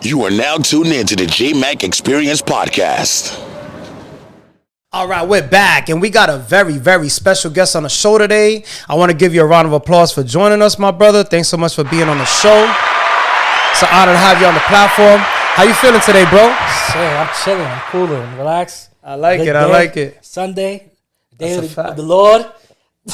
You are now tuned in to the Jmack Experience Podcast. All right, we're back, and we got a very, very special guest on the show today. I want to give you a round of applause for joining us, my brother. Thanks so much for being on the show. It's an honor to have you on the platform. How you feeling today, bro? Shit, I'm chilling. I'm cooling. Relax. I like it. I like it. Sunday, day of the Lord.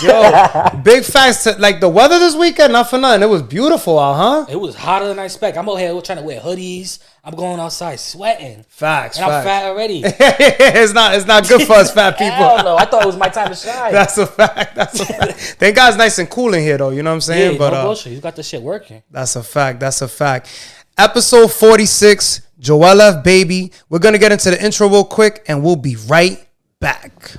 Yo, big facts. Like the weather this weekend, not for nothing. It was beautiful out, huh? It was hotter than I expect. I'm out here trying to wear hoodies. I'm going outside sweating. Facts. And I'm fat already. It's not good for us fat people. Hell no. I thought it was my time to shine. That's a fact. Thank God it's nice and cool in here, though. You know what I'm saying? Yeah, but no bullshit. You got the shit working. That's a fact. Episode 46, Joel F. Baby. We're going to get into the intro real quick, and we'll be right back.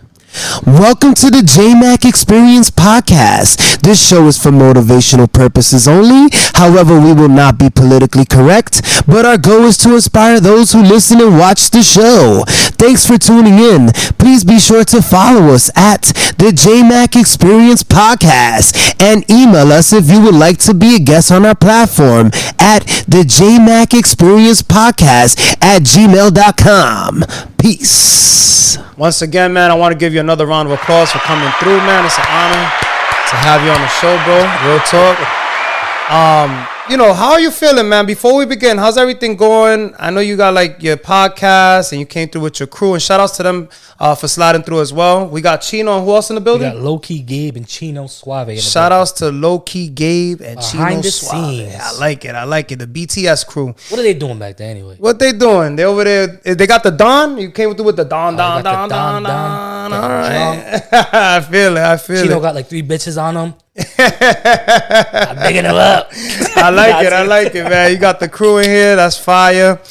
Welcome to the Jmack Experience Podcast. This show is for motivational purposes only. However, we will not be politically correct, but our goal is to inspire those who listen and watch the show. Thanks for tuning in. Please be sure to follow us at the Jmack Experience Podcast and email us if you would like to be a guest on our platform at the Jmack Experience Podcast at gmail.com. Peace. Once again, man, I want to give you another round of applause for coming through, man. It's an honor to have you on the show, bro. Real talk. How are you feeling, man? Before we begin, how's everything going? I know you got like your podcast and you came through with your crew, and shout outs to them for sliding through as well. We got Chino and who else in the building? We got Low Key Gabe and Chino Suave. Shout outs to Low Key Gabe and Chino the Suave. scenes. I like it. The BTS crew. What are they doing back there anyway? What they doing? They over there. They got the Don. You came through with the Don. All right. I feel it. Chino got like 3 bitches on him. I'm bigging him up. I like it, man. You got the crew in here. That's fire.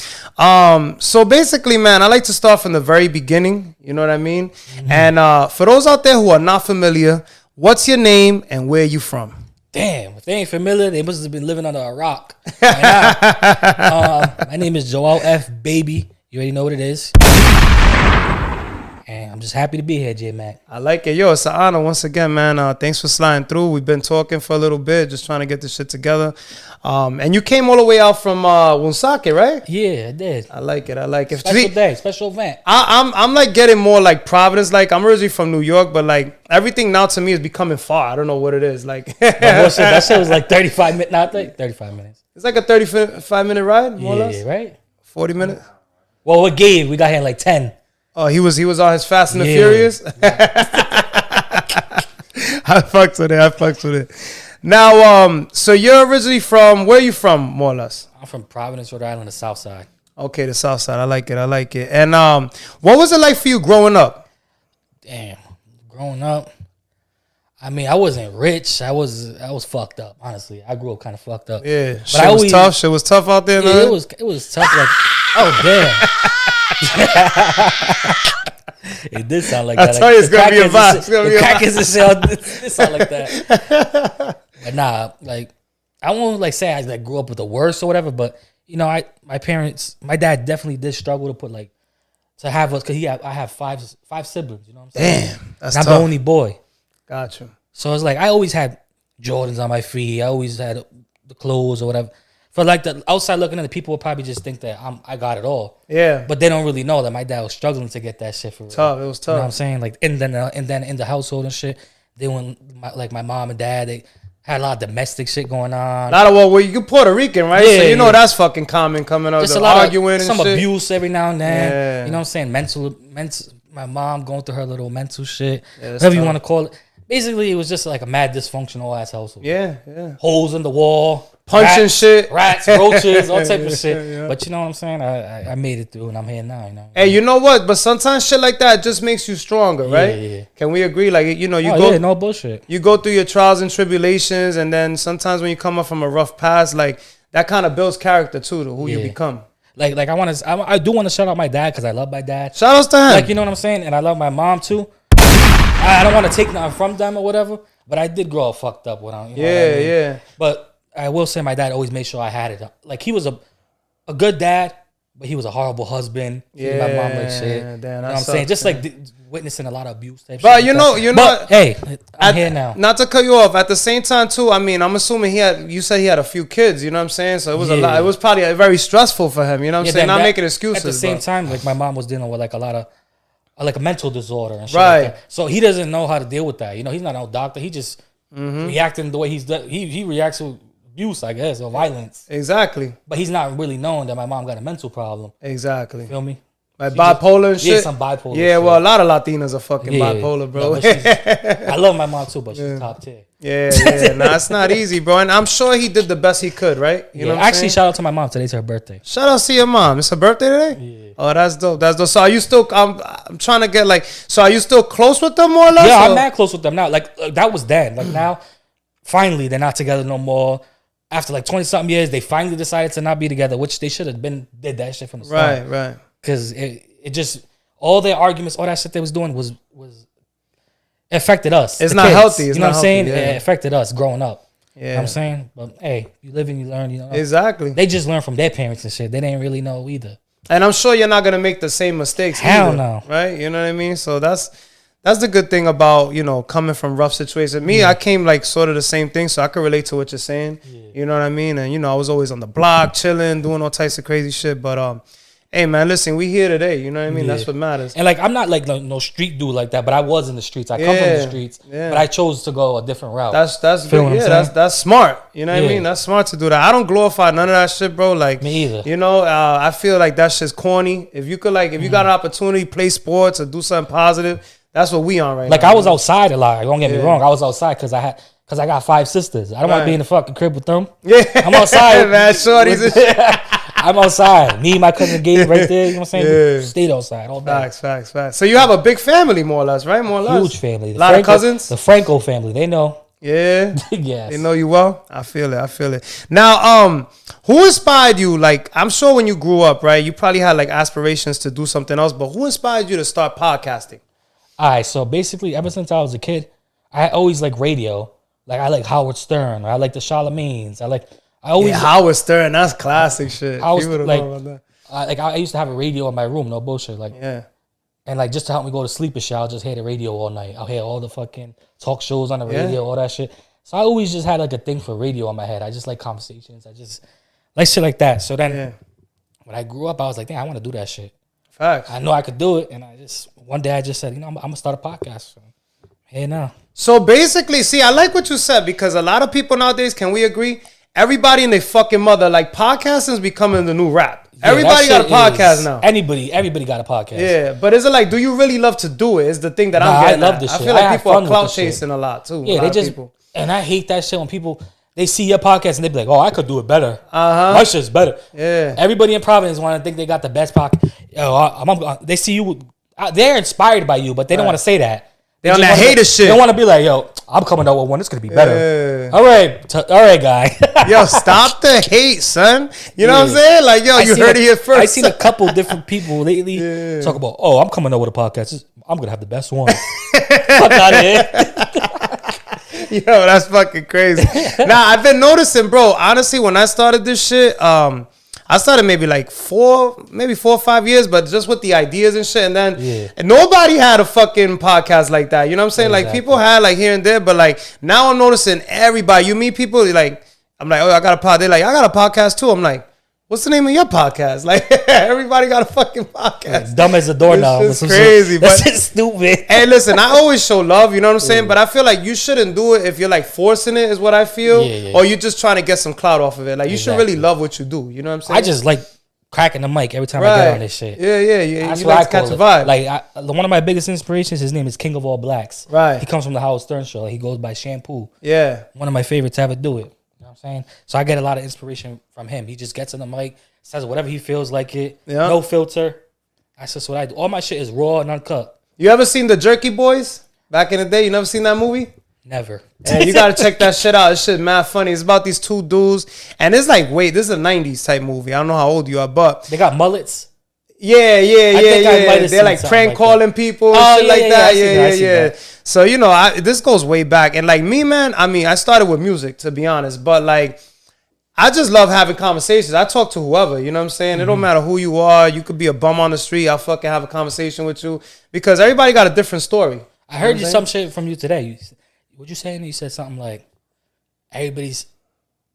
So basically, man, I like to start from the very beginning. You know what I mean? Mm-hmm. And for those out there who are not familiar, what's your name and where are you from? Damn, if they ain't familiar, they must have been living under a rock. My name is Joel F. Baby. You already know what it is. And I'm just happy to be here, Jmack. I like it. Yo, it's an honor once again, man. Thanks for sliding through. We've been talking for a little bit, just trying to get this shit together. And you came all the way out from Woonsocket, right? Yeah, I did. I like it. Special event. I'm like getting more like Providence. Like I'm originally from New York, but like everything now to me is becoming far. I don't know what it is. Like that shit was like 35 minutes. Not 35 minutes. It's like a 35-minute ride, more or less. Yeah, right. 40 minutes. Well, what Gabe? We got here in like 10. Oh, he was on his Fast and the Furious. I fucks with it. Now, so you're originally from, where are you from, more or less? I'm from Providence, Rhode Island, the South Side. Okay, the South Side. I like it. And what was it like for you growing up? Damn, growing up. I mean, I wasn't rich. I was fucked up. Honestly, I grew up kind of fucked up. Yeah, but Shit was tough out there. Yeah, man. It was tough. Like, oh damn. It did sound like that. I tell you, it's gonna be a box. The crackers and shit. It sound like that. But nah, like I won't like say I like grew up with the worst or whatever. But you know, my dad definitely did struggle to put like to have us because I have five siblings. You know what I'm saying? Damn, that's tough. I'm the only boy. Gotcha. So it's like I always had Jordans on my feet. I always had the clothes or whatever. For like the outside looking at, the people would probably just think that I got it all. Yeah. But they don't really know that my dad was struggling to get that shit for real. Tough. It was tough. You know what I'm saying? Like and then in the household and shit, they went like my mom and dad, they had a lot of domestic shit going on. A lot of you're Puerto Rican, right? Yeah, so you know that's fucking common coming up. Just a lot arguing of and some shit. Abuse every now and then. Yeah. You know what I'm saying? Mental. My mom going through her little mental shit. Yeah, whatever you want to call it. Basically, it was just like a mad dysfunctional ass household. Yeah. Holes in the wall. Punching shit. Rats, roaches, all type of shit. Yeah. But you know what I'm saying? I made it through and I'm here now, you know. Hey, you know what? But sometimes shit like that just makes you stronger, right? Yeah. Can we agree? Like, you know, no bullshit. You go through your trials and tribulations, and then sometimes when you come up from a rough past, like that kind of builds character too, to who you become. Like I do want to shout out my dad because I love my dad. Shout outs to him. Like, you know what I'm saying? And I love my mom too. I don't want to take nothing from them or whatever, but I did grow up fucked up when I, you know what I mean? But I will say my dad always made sure I had it. Like, he was a good dad, but he was a horrible husband. Treated my mom like shit. Damn, you know what I'm sucks, saying? Just man. like witnessing a lot of abuse type But shit. you know. But hey, I'm here now. Not to cut you off. At the same time, too. I mean, I'm assuming you said he had a few kids. You know what I'm saying? So it was a lot. It was probably very stressful for him. You know what I'm saying? Not making excuses. At the same time, like my mom was dealing with like a lot of like a mental disorder and shit Right. like that. So he doesn't know how to deal with that. You know, he's not no doctor. He just reacting the way he's done. He reacts to abuse, I guess, or violence. Exactly. But he's not really knowing that my mom got a mental problem. Exactly. Feel me? Like bipolar and shit. Yeah, some bipolar. Yeah, shit. well, a lot of Latinas are fucking bipolar, bro. No, I love my mom too, but she's top tier. Yeah. Nah, it's not easy, bro. And I'm sure he did the best he could, right? You know what I'm actually, saying? shout out to my mom. Today's her birthday. Shout out to your mom. It's her birthday today? Yeah. Oh, that's dope. That's dope. So are you still, I'm trying to get like, so are you still close with them more or less? Yeah, or? I'm mad close with them now. Like, that was then. Like, now, finally, they're not together no more. After like 20-something years, they finally decided to not be together, which they should have did that shit from the start. Right. Because it just, all their arguments, all that shit they was doing was affected us. It's the not kids. healthy. It's you know not what I'm saying? healthy, yeah. It affected us growing up. Yeah. You know what I'm saying? But hey, you live and you learn, you know. Exactly. They just learn from their parents and shit. They didn't really know either. And I'm sure you're not going to make the same mistakes. Hell either, no. Right? You know what I mean? So that's the good thing about, you know, coming from rough situations. Me, I came like sort of the same thing, so I could relate to what you're saying. Yeah. You know what I mean? And, you know, I was always on the block, chilling, doing all types of crazy shit. But, hey, man, listen, we here today. You know what I mean? Yeah. That's what matters. And like, I'm not like no street dude like that, but I was in the streets. I come from the streets, but I chose to go a different route. That's Feel good. what I'm Yeah, saying? that's smart. You know what I Yeah. mean? That's smart to do that. I don't glorify none of that shit, bro. Like, Me either. You know, I feel like that shit's corny. If you could, like, if you got an opportunity, play sports or do something positive, that's what we on right now. Like, I was outside a lot. Don't get me wrong. I was outside because I got 5 sisters. I don't want to be in the fucking crib with them. Yeah, I'm outside. man, shorties and shit. I'm outside. Me and my cousin Gabe right there. You know what I'm saying? Yeah. Stayed outside all day. Facts. So you have a big family, more or less, right? More or less. Huge family. A lot of cousins. The Franco family. They know. Yeah. Yes. They know you well. I feel it. Now, who inspired you? Like, I'm sure when you grew up, right, you probably had like aspirations to do something else. But who inspired you to start podcasting? All right. So basically, ever since I was a kid, I always like radio. Like, I like Howard Stern. Or I like the Charlemagne's. I always Howard Stern. That's classic shit. I was People don't like, know about that. I used to have a radio in my room. No bullshit. Like, Yeah. and like just to help me go to sleep and shit, I'll just hear the radio all night. I'll hear all the fucking talk shows on the radio, all that shit. So I always just had like a thing for radio in my head. I just like conversations. I just like shit like that. So then when I grew up, I was like, damn, I want to do that shit. Facts. I know I could do it. And one day I just said, you know, I'm going to start a podcast. So here now. So basically, see, I like what you said because a lot of people nowadays, can we agree? Everybody and their fucking mother, like podcasting is becoming the new rap. Yeah, Everybody got a podcast now. Everybody got a podcast. Yeah, but is it like, do you really love to do it? Is the thing that Nah, I'm getting I love at. this I shit. feel I like have people fun are with clout this shit. chasing a lot too. Yeah, and I hate that shit when people, they see your podcast and they be like, oh, I could do it better. My shit's better. Yeah. Everybody in Providence want to think they got the best podcast. They see you, they're inspired by you, but they don't want to say that. They on just that wanna hater be- shit. They don't want to be like, yo, I'm coming out with one. It's going to be better. Yeah. All right, guy. Yo, stop the hate, son. You know what I'm saying? Like, yo, you heard it here first. I seen a couple different people lately talk about, oh, I'm coming out with a podcast. I'm going to have the best one. Fuck out of here. Yo, that's fucking crazy. Nah, I've been noticing, bro. Honestly, when I started this shit, I started maybe like 4 or 5 years, but just with the ideas and shit. And then and nobody had a fucking podcast like that. You know what I'm saying? Exactly. Like people had like here and there, but like now I'm noticing everybody. You meet people like, I'm like, oh, I got a pod. They're like, I got a podcast too. I'm like, what's the name of your podcast? Like everybody got a fucking podcast. Dumb as a doorknob. It's just crazy, That's but- just stupid. Hey, listen, I always show love, you know what I'm saying? But I feel like you shouldn't do it if you're like forcing it, is what I feel. Or you're just trying to get some clout off of it. Like you should really love what you do, you know what I'm saying? I just like cracking the mic every time I get on this shit. Yeah. That's You what like I to catch call a it. vibe. Like one of my biggest inspirations, his name is King of All Blacks. Right. He comes from the Howard Stern show. Like, he goes by Shampoo. Yeah. One of my favorites to ever do it. You know what I'm saying? So I get a lot of inspiration from him. He just gets on the mic, says whatever he feels like it. Yeah. No filter. That's just what I do. All my shit is raw and uncut. You ever seen the Jerky Boys back in the day? You never seen that movie? Never. Hey, you gotta check that shit out. This shit mad funny. It's about these 2 dudes, and it's like, wait, this is a 90s type movie. I don't know how old you are, but They got mullets. yeah. think I might have They're seen like something prank like calling people and Oh, shit yeah, like yeah, that. I seen that, I seen Yeah. that. So, you know, this goes way back. And like me, man, I mean, I started with music, to be honest, but like I just love having conversations. I talk to whoever, you know what I'm saying? It don't matter who you are. You could be a bum on the street. I'll fucking have a conversation with you because everybody got a different story. I heard you some shit from you today. What you saying? You said something like, everybody's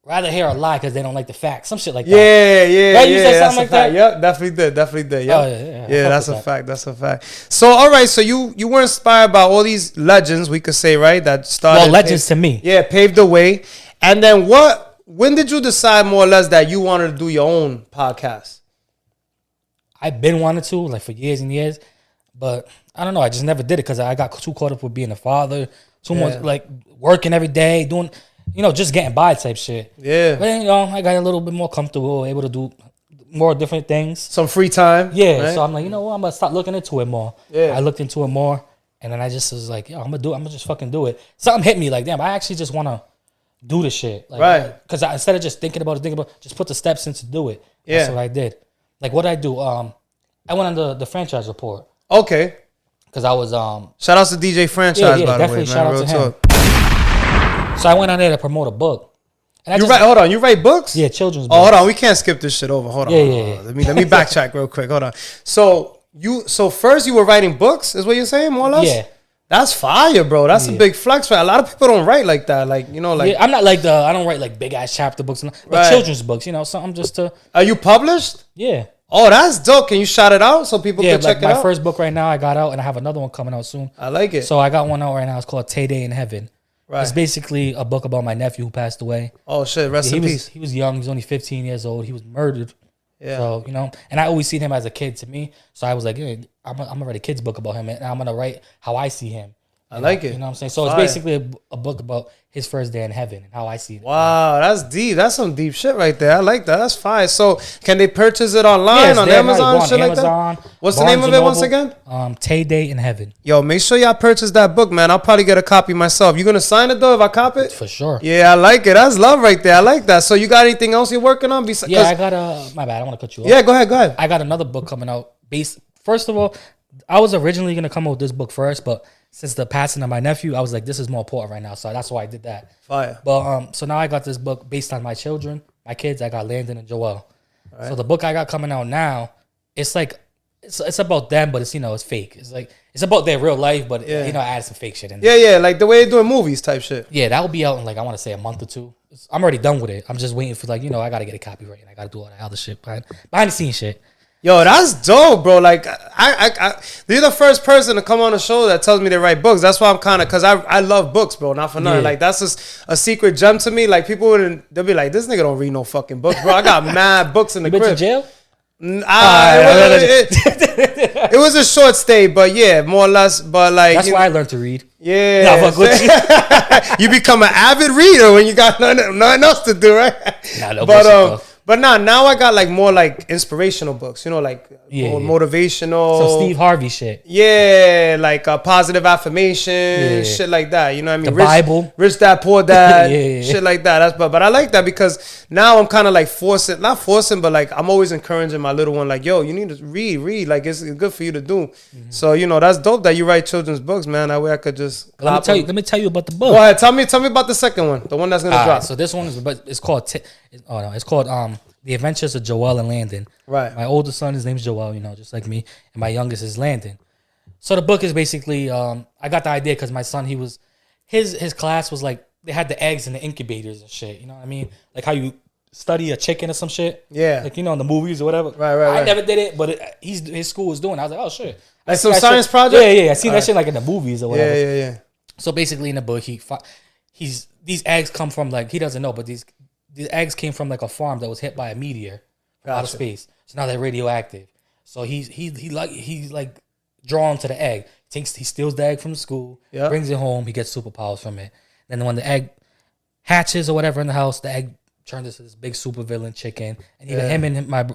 rather hear a lie because they don't like the facts. Some shit like that. Yeah. Right? You said something like that? Yep, definitely did. Yep. Oh, yeah. Yeah, that's a fact. That's a fact. So, all right. So you were inspired by all these legends, we could say, right? That started. Well, legends to me. Yeah, paved the way. And then when did you decide more or less that you wanted to do your own podcast? I've been wanting to, like, for years and years. But I don't know. I just never did it because I got too caught up with being a father. Too much, like, working every day, doing, just getting by type shit. Yeah. But then, I got a little bit more comfortable, able to do more different things. Some free time. Yeah. Right? So I'm like, you know what? I'm going to start looking into it more. Yeah. I looked into it more. And then I just was like, I'm going to just fucking do it. Something hit me like, damn, I actually just want to do the shit. Like, right. Because instead of just thinking about it, just put the steps in to do it. Yeah. That's what I did. Like, what did I do? I went on the franchise report. Okay. Because I was... shout out to DJ Franchise, by the way, man. Shout out Real to him. talk. So I went on there to promote a book. And Hold on. You write books? Yeah, children's books. Oh, hold on. We can't skip this shit over. Hold on. Yeah. Let me backtrack real quick. Hold on. So first you were writing books, is what you're saying, more or less? Yeah. That's fire, bro. That's a big flex. Right? A lot of people don't write like that. Like, like... Yeah, I'm not like I don't write like big ass chapter books, but Right. children's books, something just to... Are you published? Yeah. Oh, that's dope. Can you shout it out so people can check like it out? my first book right now I got out, and I have another one coming out soon. I like it. So I got one out right now. It's called Tay Day in Heaven. Right. It's basically a book about my nephew who passed away. Oh, shit. Rest in peace. He was young. He was only 15 years old. He was murdered. Yeah. So, and I always seen him as a kid to me. So I was like, yeah, I'm going to write a kid's book about him, and I'm going to write how I see him. I like it. You know what I'm saying? So Fire. it's basically a book about his first day in heaven and how I see it. Wow, that's deep. That's some deep shit right there. I like that. That's fire. So can they purchase it online on Amazon? Shit like that? What's the name of it once again? Tay Day in Heaven. Yo, make sure y'all purchase that book, man. I'll probably get a copy myself. You gonna sign it though if I copy it? For sure. Yeah, I like it. That's love right there. I like that. So you got anything else you're working on? Yeah, I got my bad. I don't want to cut you off. Yeah, go ahead. I got another book coming out. First of all, I was originally gonna come out with this book first, but since the passing of my nephew, I was like, this is more important right now. So that's why I did that. Fire. But so now I got this book based on my children, my kids. I got Landon and Joel. Right. So the book I got coming out now, it's like it's about them, but it's fake. It's like it's about their real life, but I add some fake shit in there. Yeah, like the way they're doing movies type shit. Yeah, that will be out in I want to say a month or two. I'm already done with it. I'm just waiting for I got to get a copyright and I got to do all that other shit behind the scenes shit. Yo, that's dope, bro. Like, you're the first person to come on the show that tells me they write books. That's why I'm kind of, because I love books, bro. Not for nothing. Yeah. Like, that's just a secret gem to me. Like, people they'll be like, this nigga don't read no fucking books, bro. I got mad books in the crib. You been to jail? It was a short stay, but yeah, more or less. But like, that's why I learned to read. Yeah, you become an avid reader when you got nothing else to do, right? But now I got more inspirational books, more motivational. Some Steve Harvey shit. Yeah, positive affirmation, shit like that. You know what I mean? The Bible. Rich Dad, Poor Dad, shit like that. But I like that because now I'm kind of not forcing, but I'm always encouraging my little one, yo, you need to read. Like, it's good for you to do. Mm-hmm. So, that's dope that you write children's books, man. That way I could just... Let me tell you about the book. Go ahead. Tell me about the second one. The one that's going to drop. So this one it's called... it's called... The Adventures of Joel and Landon. Right. My oldest son, his name's Joel, just like me. And my youngest is Landon. So the book is basically, I got the idea because my son, his class was they had the eggs in the incubators and shit. You know what I mean? Like how you study a chicken or some shit. Yeah. Like, in the movies or whatever. Right. I never did it, but his school was doing it. I was like, oh, shit. Like some science project? Yeah. I seen that shit in the movies or whatever. Yeah. So basically in the book, these eggs come from he doesn't know, but these eggs came from a farm that was hit by a meteor from outer space. So now they're radioactive. So he's drawn to the egg. He steals the egg from the school, brings it home. He gets superpowers from it. Then when the egg hatches or whatever in the house, the egg turns into this big supervillain chicken. And even him and my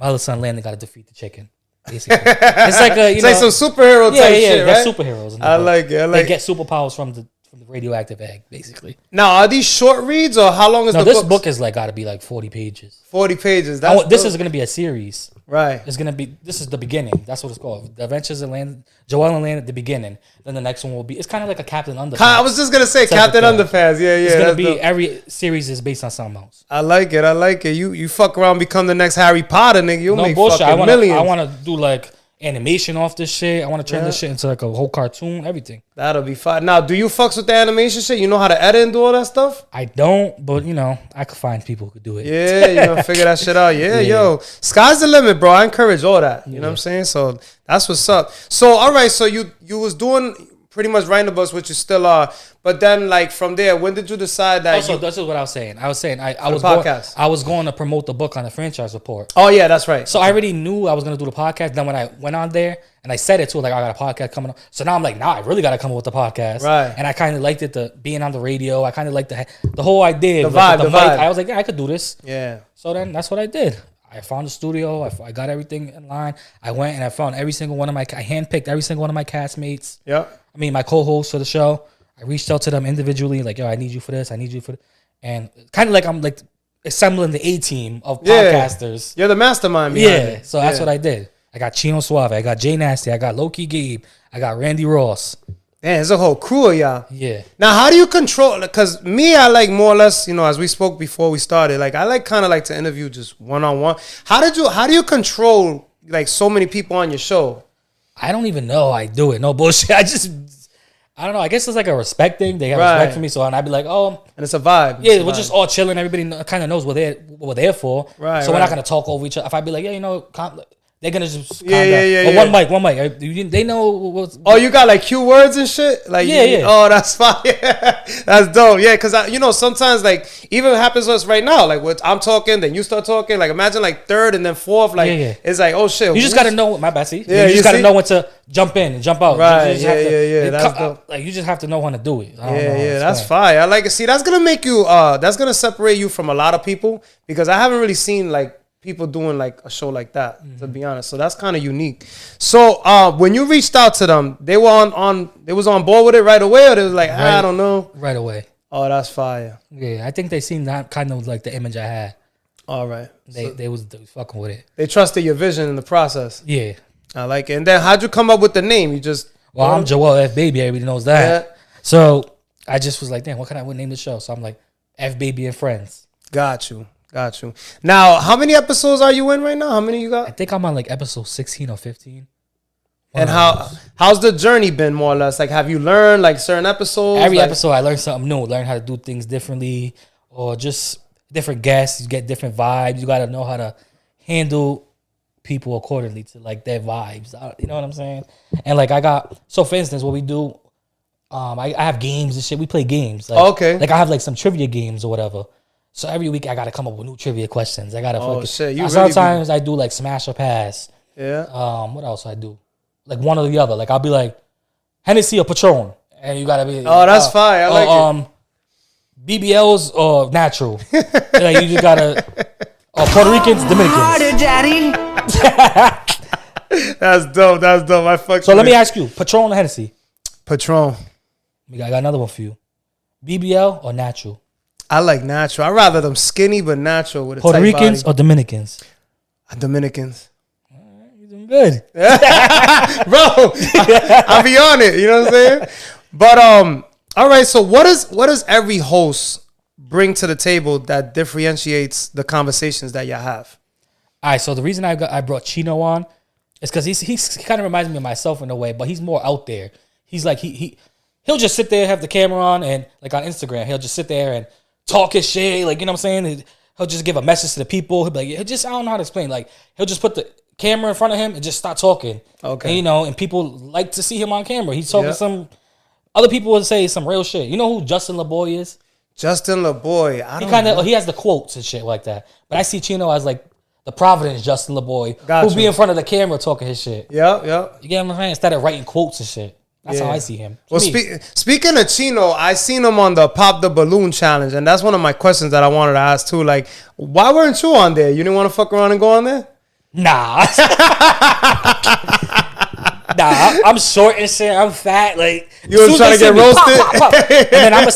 other son Landon got to defeat the chicken. Basically, it's like some superhero type shit, right? Superheroes. I like it. They get superpowers from from the radioactive egg, basically. Now, are these short reads or how long is No, the this book? book is like got to be like 40 pages. 40 pages. This is going to be a series. Right. It's gonna be. This is the beginning. That's what it's called. The Adventures of Land. Joel and Land at the beginning. Then the next one will be. It's kind of like a Captain Underpants. I was just gonna say Captain Underpants. Yeah, It's gonna that's be dope. every series is based on something else. I like it. You fuck around, become the next Harry Potter, nigga. You'll No make bullshit. fucking millions. I wanna do like animation off this shit. I want to turn this shit into like a whole cartoon. Everything. That'll be fine. Now, do you fucks with the animation shit? You know how to edit and do all that stuff? I don't, but I could find people who could do it. Yeah, you gonna figure that shit out. Yeah, yo. Sky's the limit, bro. I encourage all that. You know what I'm saying? So that's what's up. So, all right, so you was doing pretty much writing the books, which you still are. But then, like, from there, when did you decide that Also, this is what I was saying. I podcast. I was going to promote the book on the franchise report. Oh, yeah, that's right. So I already knew I was going to do the podcast. Then when I went on there and I said it too, like, I got a podcast coming up. So now I'm like, nah, I really got to come up with the podcast. Right. And I kind of liked it, being on the radio. I kind of liked the whole idea. The like, vibe, the the mic. vibe. I was like, yeah, I could do this. Yeah. So then that's what I did. I found the studio. I got everything in line. I went and I found every single one of I handpicked every single one of my castmates. Yep. I mean, my co-hosts for the show. I reached out to them individually, like, yo, I need you for this. I need you for this. And kind of like I'm like assembling the A-team of podcasters. You're the mastermind behind it. So that's what I did. I got Chino Suave. I got Jay Nasty. I got Loki Gabe. I got Randy Ross. Man, there's a whole crew of y'all. Yeah. Now, how do you control? Because me, I like more or less, as we spoke before we started, like I like kind of like to interview just one-on-one. How do you control like so many people on your show? I don't even know I do it. No bullshit. I don't know. I guess it's like a respect thing. They have respect for me. So, and I'd be like, oh. And it's a vibe. Yeah, we're just all chilling. Everybody kind of knows what we're there for. Right. So we're not going to talk over each other. If I be like, yeah, they're going to just calm down. Yeah. One mic. They know what's... Oh, you got like cue words and shit? Like, yeah. Oh, that's fine. That's dope. Yeah, because, sometimes like, even happens to us right now. Like, I'm talking, then you start talking. Like, imagine like third and then fourth. Like, it's like, oh, shit. You just got to know... My bad, see? Yeah, you just got to know when to jump in and jump out. Right, yeah. That's dope. Like, you just have to know when to do it. That's fire. I like it. See, that's going to make you... that's going to separate you from a lot of people because I haven't really seen like people doing like a show like that, to be honest. So that's kind of unique. So when you reached out to them, they were they was on board with it right away, or they was like, I don't know. Right away. Oh, that's fire. Yeah, I think they seen that kind of like the image I had. All right. They was fucking with it. They trusted your vision in the process. Yeah. I like it. And then how'd you come up with the name? You just... Well, I'm Joel F. Baby. Everybody knows that. Yeah. So I just was like, damn, what name the show? So I'm like, F Baby and Friends. Got you. Now, how many episodes are you in right now? How many you I got? think I'm on like episode 16 or 15. And how's the journey been, more or less? Like, have you learned like certain episodes? Every like, episode, I learned something new. Learn how to do things differently, or just different guests. You get different vibes. You got to know how to handle people accordingly to like their vibes. You know what I'm saying? And like for instance, what we do, I have games and shit. We play games. Like, okay. Like I have like some trivia games or whatever. So every week I got to come up with new trivia questions. I got to. Oh shit! Sometimes I do like smash or pass. Yeah. What else I do? Like one or the other. Like I'll be like Hennessy or Patron, and you gotta be. Oh, that's fine. I like it. BBLs or natural. Like you just gotta. Puerto Ricans, Dominicans. Harder, Daddy. That's dope. I fuck. So let me ask you, Patron or Hennessy? Patron. I got another one for you. BBL or natural? I like natural. I rather them skinny but natural with a Puerto tight Ricans body. or Dominicans? Dominicans. You're doing good. Bro, I'll be on it. You know what I'm saying? But all right. So what does every host bring to the table that differentiates the conversations that y'all have? All right. So the reason I brought Chino on is because he kind of reminds me of myself in a way, but he's more out there. He's like he'll just sit there, have the camera on, and like on Instagram, he'll just sit there and talk his shit. Like, you know what I'm saying? He'll just give a message to the people. He'll be like, I don't know how to explain. Like, he'll just put the camera in front of him and just start talking. Okay. And, and people like to see him on camera. He's talking some other people would say some real shit. You know who Justin LeBoy is? Justin LeBoy. He has the quotes and shit like that. But I see Chino as like the Providence Justin LeBoy, Gotcha. who'll be in front of the camera talking his shit. Yep. You get what I'm saying? Instead of writing quotes and shit. That's how I see him. Well, speaking of Chino, I seen him on the Pop the Balloon challenge, and that's one of my questions that I wanted to ask too. Like, why weren't you on there? You didn't want to fuck around and go on there? Nah. I'm short and shit. I'm fat. Like You was trying to get roasted, pop. And then I'm gonna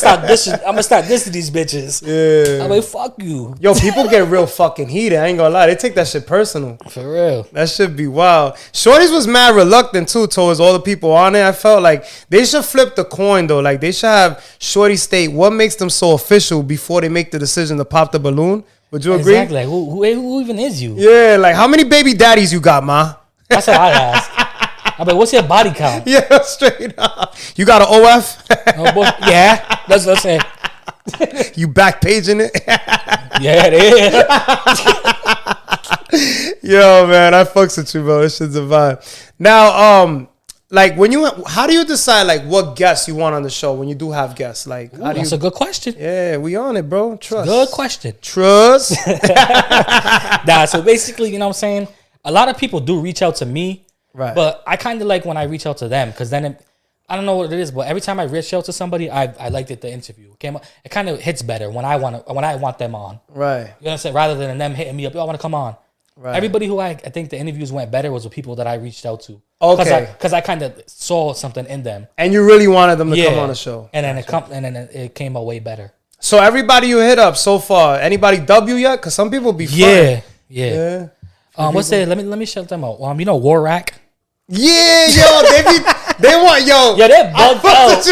start dissing these bitches. Yeah. I'm like, fuck you. Yo, people get real fucking heated. I ain't gonna lie. They take that shit personal. For real. That should be wild. Shorties was mad reluctant too towards all the people on it. I felt like they should flip the coin though. Like they should have Shorty state what makes them so official before they make the decision to pop the balloon. Would you agree? Exactly. Like, who even is you? Yeah, like how many baby daddies you got, ma? That's what I ask. I'm like, what's your body count? Yeah, straight up. You got an OF? Oh, boy. Yeah, that's what I'm saying. You back paging it? Yeah, it is. Yo, man, I fucks with you, bro. This shit's a vibe. Now, like how do you decide like what guests you want on the show when you do have guests? Like, Ooh, that's a good question. Yeah, we on it, bro. Trust. Good question. Trust. Nah, so basically, you know what I'm saying? A lot of people do reach out to me, Right. but I kind of like when I reach out to them because then I don't know what it is, but every time I reach out to somebody, I liked it. The interview it kind of hits better when I want them on. Right. You know what I'm saying? Rather than them hitting me up, yo, I want to come on. Right. Everybody who I think the interviews went better was with people that I reached out to. Okay. Because I kind of saw something in them. And you really wanted them to come on the show. And then it came out way better. So everybody you hit up so far, anybody W yet? Because some people be fun. Yeah. What's it? Let me shout them out. You know Warrack? Yeah, yo, they want, yo. Yeah, they're bugged out.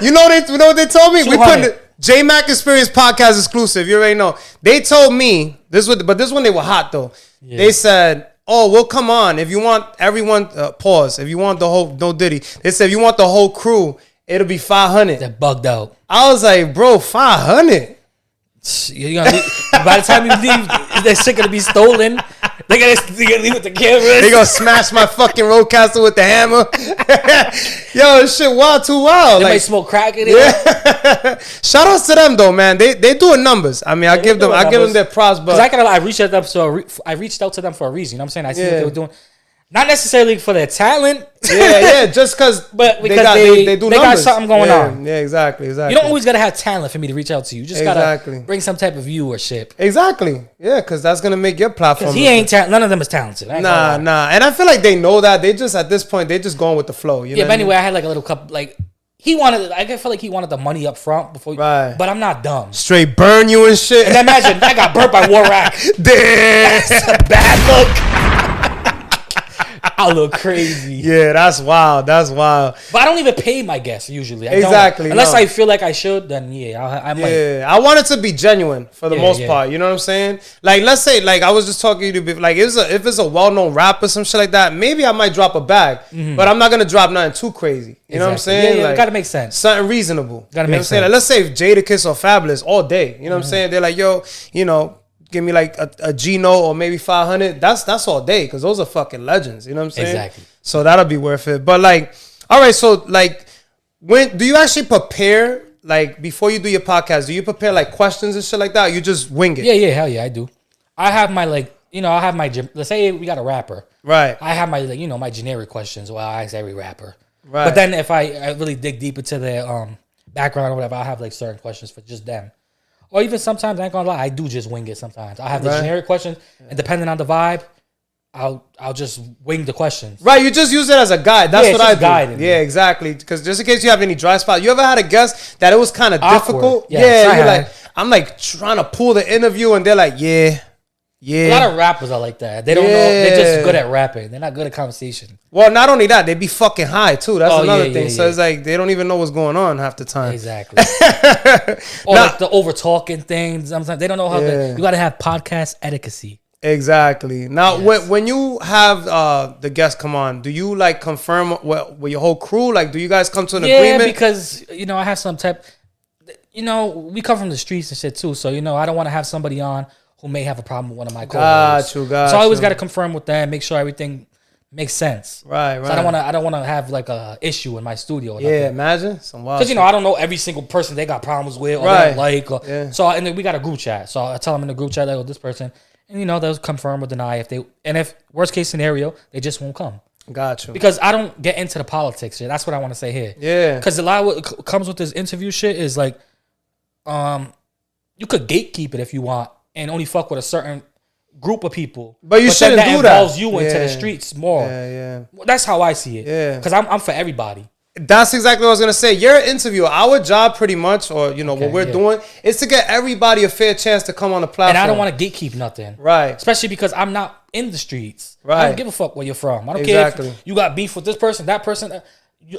You know what they told me? We put 200. Jmack Experience Podcast exclusive. You already know. They told me this one they were hot though. Yeah. They said, "Oh, we'll come on if you want everyone." Pause. If you want the whole no Diddy, they said if you want the whole crew, it'll be 500. They're bugged out. I was like, bro, 500. You're gonna leave, by the time you leave, that shit gonna be stolen. They're gonna leave with the cameras. They gonna smash my fucking roadcaster with the hammer. Yo, this shit wild, too wild. They like, might smoke crack in it. Yeah. Shout outs to them though, man. They doing numbers. I mean, I give them their props, but I reached out to them for a reason. You know what I'm saying? I see what they were doing. Not necessarily for their talent. Yeah, just because they do numbers. Got something going on. Yeah, exactly. You don't always got to have talent for me to reach out to you. You just got to bring some type of viewership. Exactly. Yeah, because that's going to make your platform. Because none of them is talented. Nah. And I feel like they know that. They just, at this point, they just going with the flow. You know but anyway, I had like a little couple, like, I feel like he wanted the money up front before. Right. But I'm not dumb. Straight burn you and shit. And imagine, I got burnt by Warrack. That's a bad look. I look crazy. Yeah, that's wild. That's wild. But I don't even pay my guests usually. Exactly. Unless I feel like I should, then I might. Yeah, I want it to be genuine for the most part. You know what I'm saying? Like, let's say, like, I was just talking to you, like, if it's a well-known rapper, some shit like that, maybe I might drop a bag, but I'm not gonna drop nothing too crazy. You know what I'm saying? Yeah, like, it gotta make sense. Something reasonable. Gotta make sense. Like, let's say if Jadakiss or Fabulous all day. You know what I'm saying? They're like, yo, you know, give me like a Gino or maybe 500. That's all day because those are fucking legends. You know what I'm saying? Exactly. So that'll be worth it. But like, all right. So like, when do you actually prepare? Like before you do your podcast, do you prepare like questions and shit like that? Or you just wing it? Yeah, hell yeah, I do. I have my let's say we got a rapper. Right. I have my my generic questions. Well, I ask every rapper. Right. But then if I really dig deep into their background or whatever, I have like certain questions for just them. Or even sometimes, I ain't gonna lie, I do just wing it sometimes. I have the generic questions, and depending on the vibe, I'll just wing the questions. Right, you just use it as a guide. That's what I do. Guiding. Yeah, exactly. Because just in case you have any dry spots, you ever had a guest that it was kind of difficult? Yes, you're like, I'm like trying to pull the interview, and they're like, yeah. A lot of rappers are like that. They don't know. They're just good at rapping. They're not good at conversation. Well, not only that, they be fucking high too. That's another thing. So yeah. it's like they don't even know what's going on half the time. Exactly. Or like the over talking things. Sometimes they don't know how you got to have podcast etiquette. Exactly. Now, when you have the guests come on, do you like confirm with your whole crew? Like, do you guys come to an agreement? Yeah, because I have some type. We come from the streets and shit too, so I don't want to have somebody on who may have a problem with one of my co-hosts. Got you. So I always got to confirm with them, make sure everything makes sense. Right. So I don't want to have like a issue in my studio. Yeah, imagine some wild. Because I don't know every single person they got problems with or they don't like. So and then we got a group chat. So I tell them in the group chat like, this person, and they'll confirm or deny if worst case scenario they just won't come. Got you. Because I don't get into the politics shit. That's what I want to say here. Yeah. Because a lot of what comes with this interview shit is like, you could gatekeep it if you want and only fuck with a certain, group of people. But you shouldn't that do that. involves you into the streets more. Yeah. Well, that's how I see it. Yeah. Because I'm for everybody. That's exactly what I was gonna say. You're an interviewer. Our job, pretty much, or what we're doing, is to get everybody a fair chance to come on the platform. And I don't want to gatekeep nothing, right? Especially because I'm not in the streets. Right. I don't give a fuck where you're from. I don't care if you got beef with this person, that person.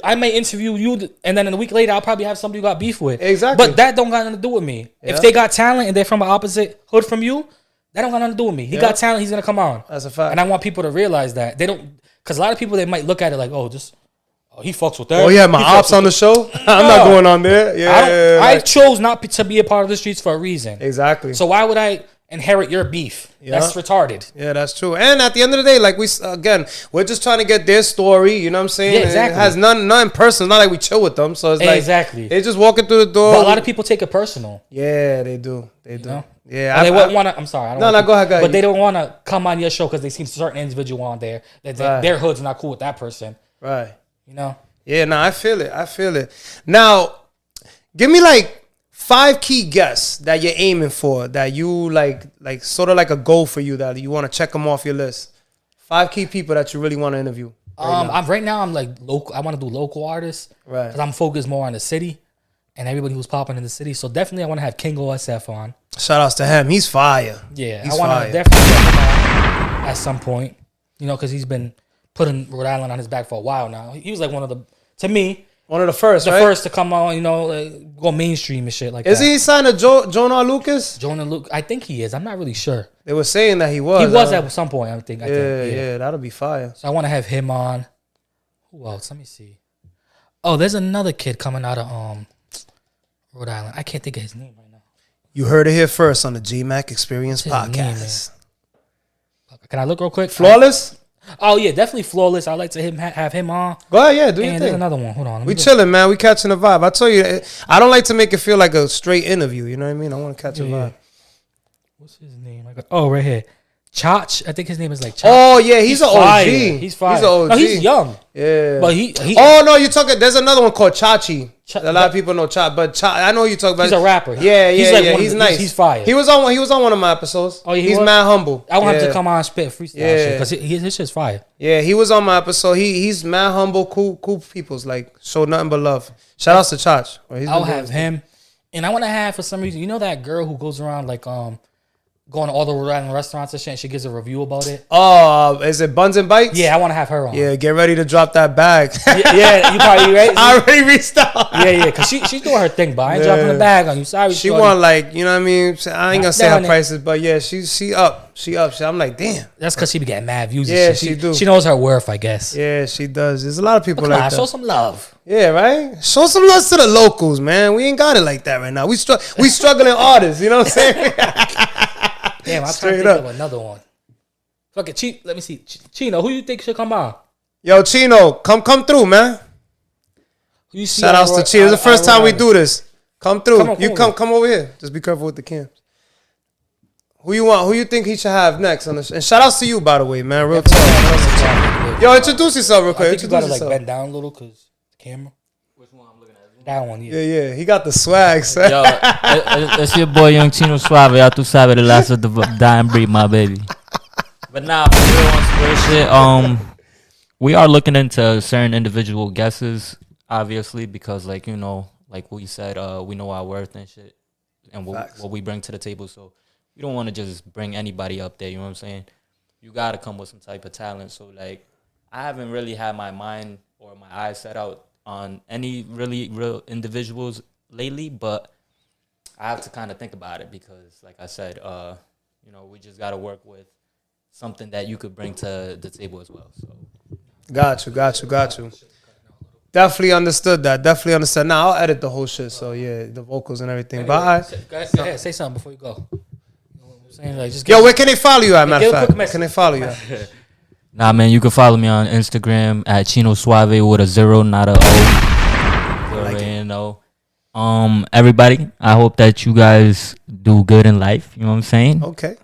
I may interview you, and then a week later, I'll probably have somebody you got beef with. Exactly. But that don't got nothing to do with me. Yeah. If they got talent and they're from an opposite hood from you, that don't got nothing to do with me. He got talent. He's gonna come on. That's a fact. And I want people to realize that they don't, because a lot of people they might look at it like, oh, he fucks with that. Oh yeah, my ops on the show. I'm not going on there. Yeah, I chose not to be a part of the streets for a reason. Exactly. So why would I inherit your beef? Yeah. That's retarded. Yeah, that's true. And at the end of the day, like we're just trying to get their story. You know what I'm saying? Yeah, exactly. It has nothing personal. It's not like we chill with them. So it's like exactly. They're just walking through the door. But a lot of people take it personal. Yeah, they do. They do. You know? Yeah, they wouldn't want to. I'm sorry. I don't No, go ahead. But they don't want to come on your show because they see a certain individual on there that their hood's not cool with that person. Right. You know. Yeah, no, I feel it. Now, give me like 5 key guests that you're aiming for, that you like sort of like a goal for you, that you want to check them off your list. 5 key people that you really want to interview. Right now I'm like local. I want to do local artists, right? Because I'm focused more on the city and everybody who's popping in the city. So definitely I want to have King OSF on. Shout outs to him. He's fire. Yeah, he's I want to definitely get him on at some point. You know, because he's been putting Rhode Island on his back for a while now. He was like one of the first, right? First to come on, go mainstream and shit like that. Is he signed to Jonah Lucas? Jonah Lucas, I think he is. I'm not really sure. They were saying that he was. He was at some point, I think. Yeah, that'll be fire. So I want to have him on. Who else? Let me see. Oh, there's another kid coming out of Rhode Island. I can't think of his name right now. You heard it here first on the Jmack Experience Podcast. Can I look real quick? Flawless? Oh yeah, definitely Flawless. I'd like to have him on. Go ahead, yeah, do your thing. There's another one. Hold on. We chilling, man. We catching the vibe. I tell you, I don't like to make it feel like a straight interview. You know what I mean? I want to catch a vibe. What's his name? Right here. Chach. I think his name is like Chach. Oh yeah, he's an OG. He's fire. He's an OG. No, he's young. Yeah. But he Oh no, you talking? There's another one called Chachi. A lot of people know Cha, but I know you talk about. He's a rapper. Yeah. He's nice. He's fire. He was on one of my episodes. Oh, he's mad humble. I want him to come on and spit freestyle shit because his shit's fire. Yeah, he was on my episode. He's mad humble, cool people's like show nothing but love. Shout outs to Chach. I'll have him, and I want to have for some reason. That girl who goes around like going to all the Rhode Island restaurants and shit, and she gives a review about it. Oh, is it Buns and Bites? Yeah, I want to have her on. Yeah, get ready to drop that bag. yeah, you probably right. I already reached out. Yeah, because she's doing her thing, but I ain't dropping the bag on you. Sorry, she want like, you know what I mean? I ain't gonna say her prices, but yeah, she up. I'm like, damn. That's because she be getting mad views. Yeah, she do. She knows her worth, I guess. Yeah, she does. There's a lot of people like that. Show some love. Yeah, right. Show some love to the locals, man. We ain't got it like that right now. We struggling artists. You know what I'm saying? Damn, I'm trying to think of another one. Fuck it, let me see. Chino, who you think should come on? Yo, Chino, come through, man. Shout outs to Chino. It's the first time we do this. Come through. Come over here. Just be careful with the cams. Who you want? Who you think he should have next on the show? And shout outs to you, by the way, man. Real talk. Yo, introduce yourself real quick. I think you gotta like bend down a little because the camera. Which one I'm looking at? That one, yeah. Yeah. He got the swag, son. Yo, it's your boy Young Chino Suave. Y'all too savvy, the last of the dying breed, my baby. But nah, for real, on some real shit, we are looking into certain individual guesses, obviously, because like like we said, we know our worth and shit, and what we bring to the table. So you don't want to just bring anybody up there. You know what I'm saying? You gotta come with some type of talent. So like, I haven't really had my mind or my eyes set out on any really real individuals lately, but I have to kind of think about it because, like I said, we just got to work with something that you could bring to the table as well. So, got you. Definitely understood that. Now I'll edit the whole shit. So yeah, the vocals and everything. But go ahead, say something before you go. You know what I'm saying? Like, just yo, where can they follow you at? Matter of fact, can they follow you at? Nah, man, you can follow me on Instagram at Chino Suave with a 0, not a O. Everybody, I hope that you guys do good in life. You know what I'm saying? Okay.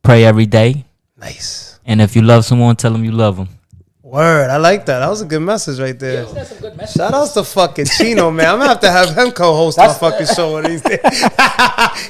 Pray every day. Nice. And if you love someone, tell them you love them. Word, I like that. That was a good message right there. Yeah, that's a good message. Shout outs to fucking Chino, man. I'm gonna have him co-host my fucking show one of these days.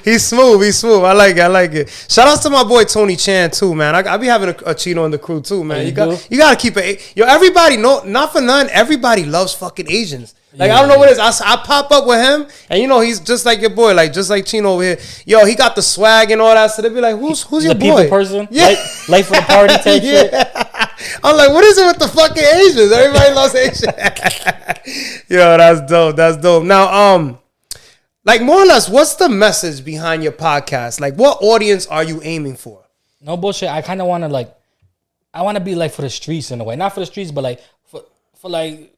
He's smooth. I like it. Shout outs to my boy Tony Chan too, man. I be having a Chino in the crew too, man. You gotta keep it. Yo, everybody, not for none. Everybody loves fucking Asians. Like, I don't know what it is. I pop up with him, and you know he's just like your boy, like just like Chino over here. Yo, he got the swag and all that. So they be like, who's your boy? People person, yeah, late for the party type shit. I'm like, what is it with the fucking Asians? Everybody loves Asians. Yo, that's dope. Now, like more or less, what's the message behind your podcast? Like, what audience are you aiming for? No bullshit. I kind of want to I want to be like for the streets in a way, not for the streets, but like for like.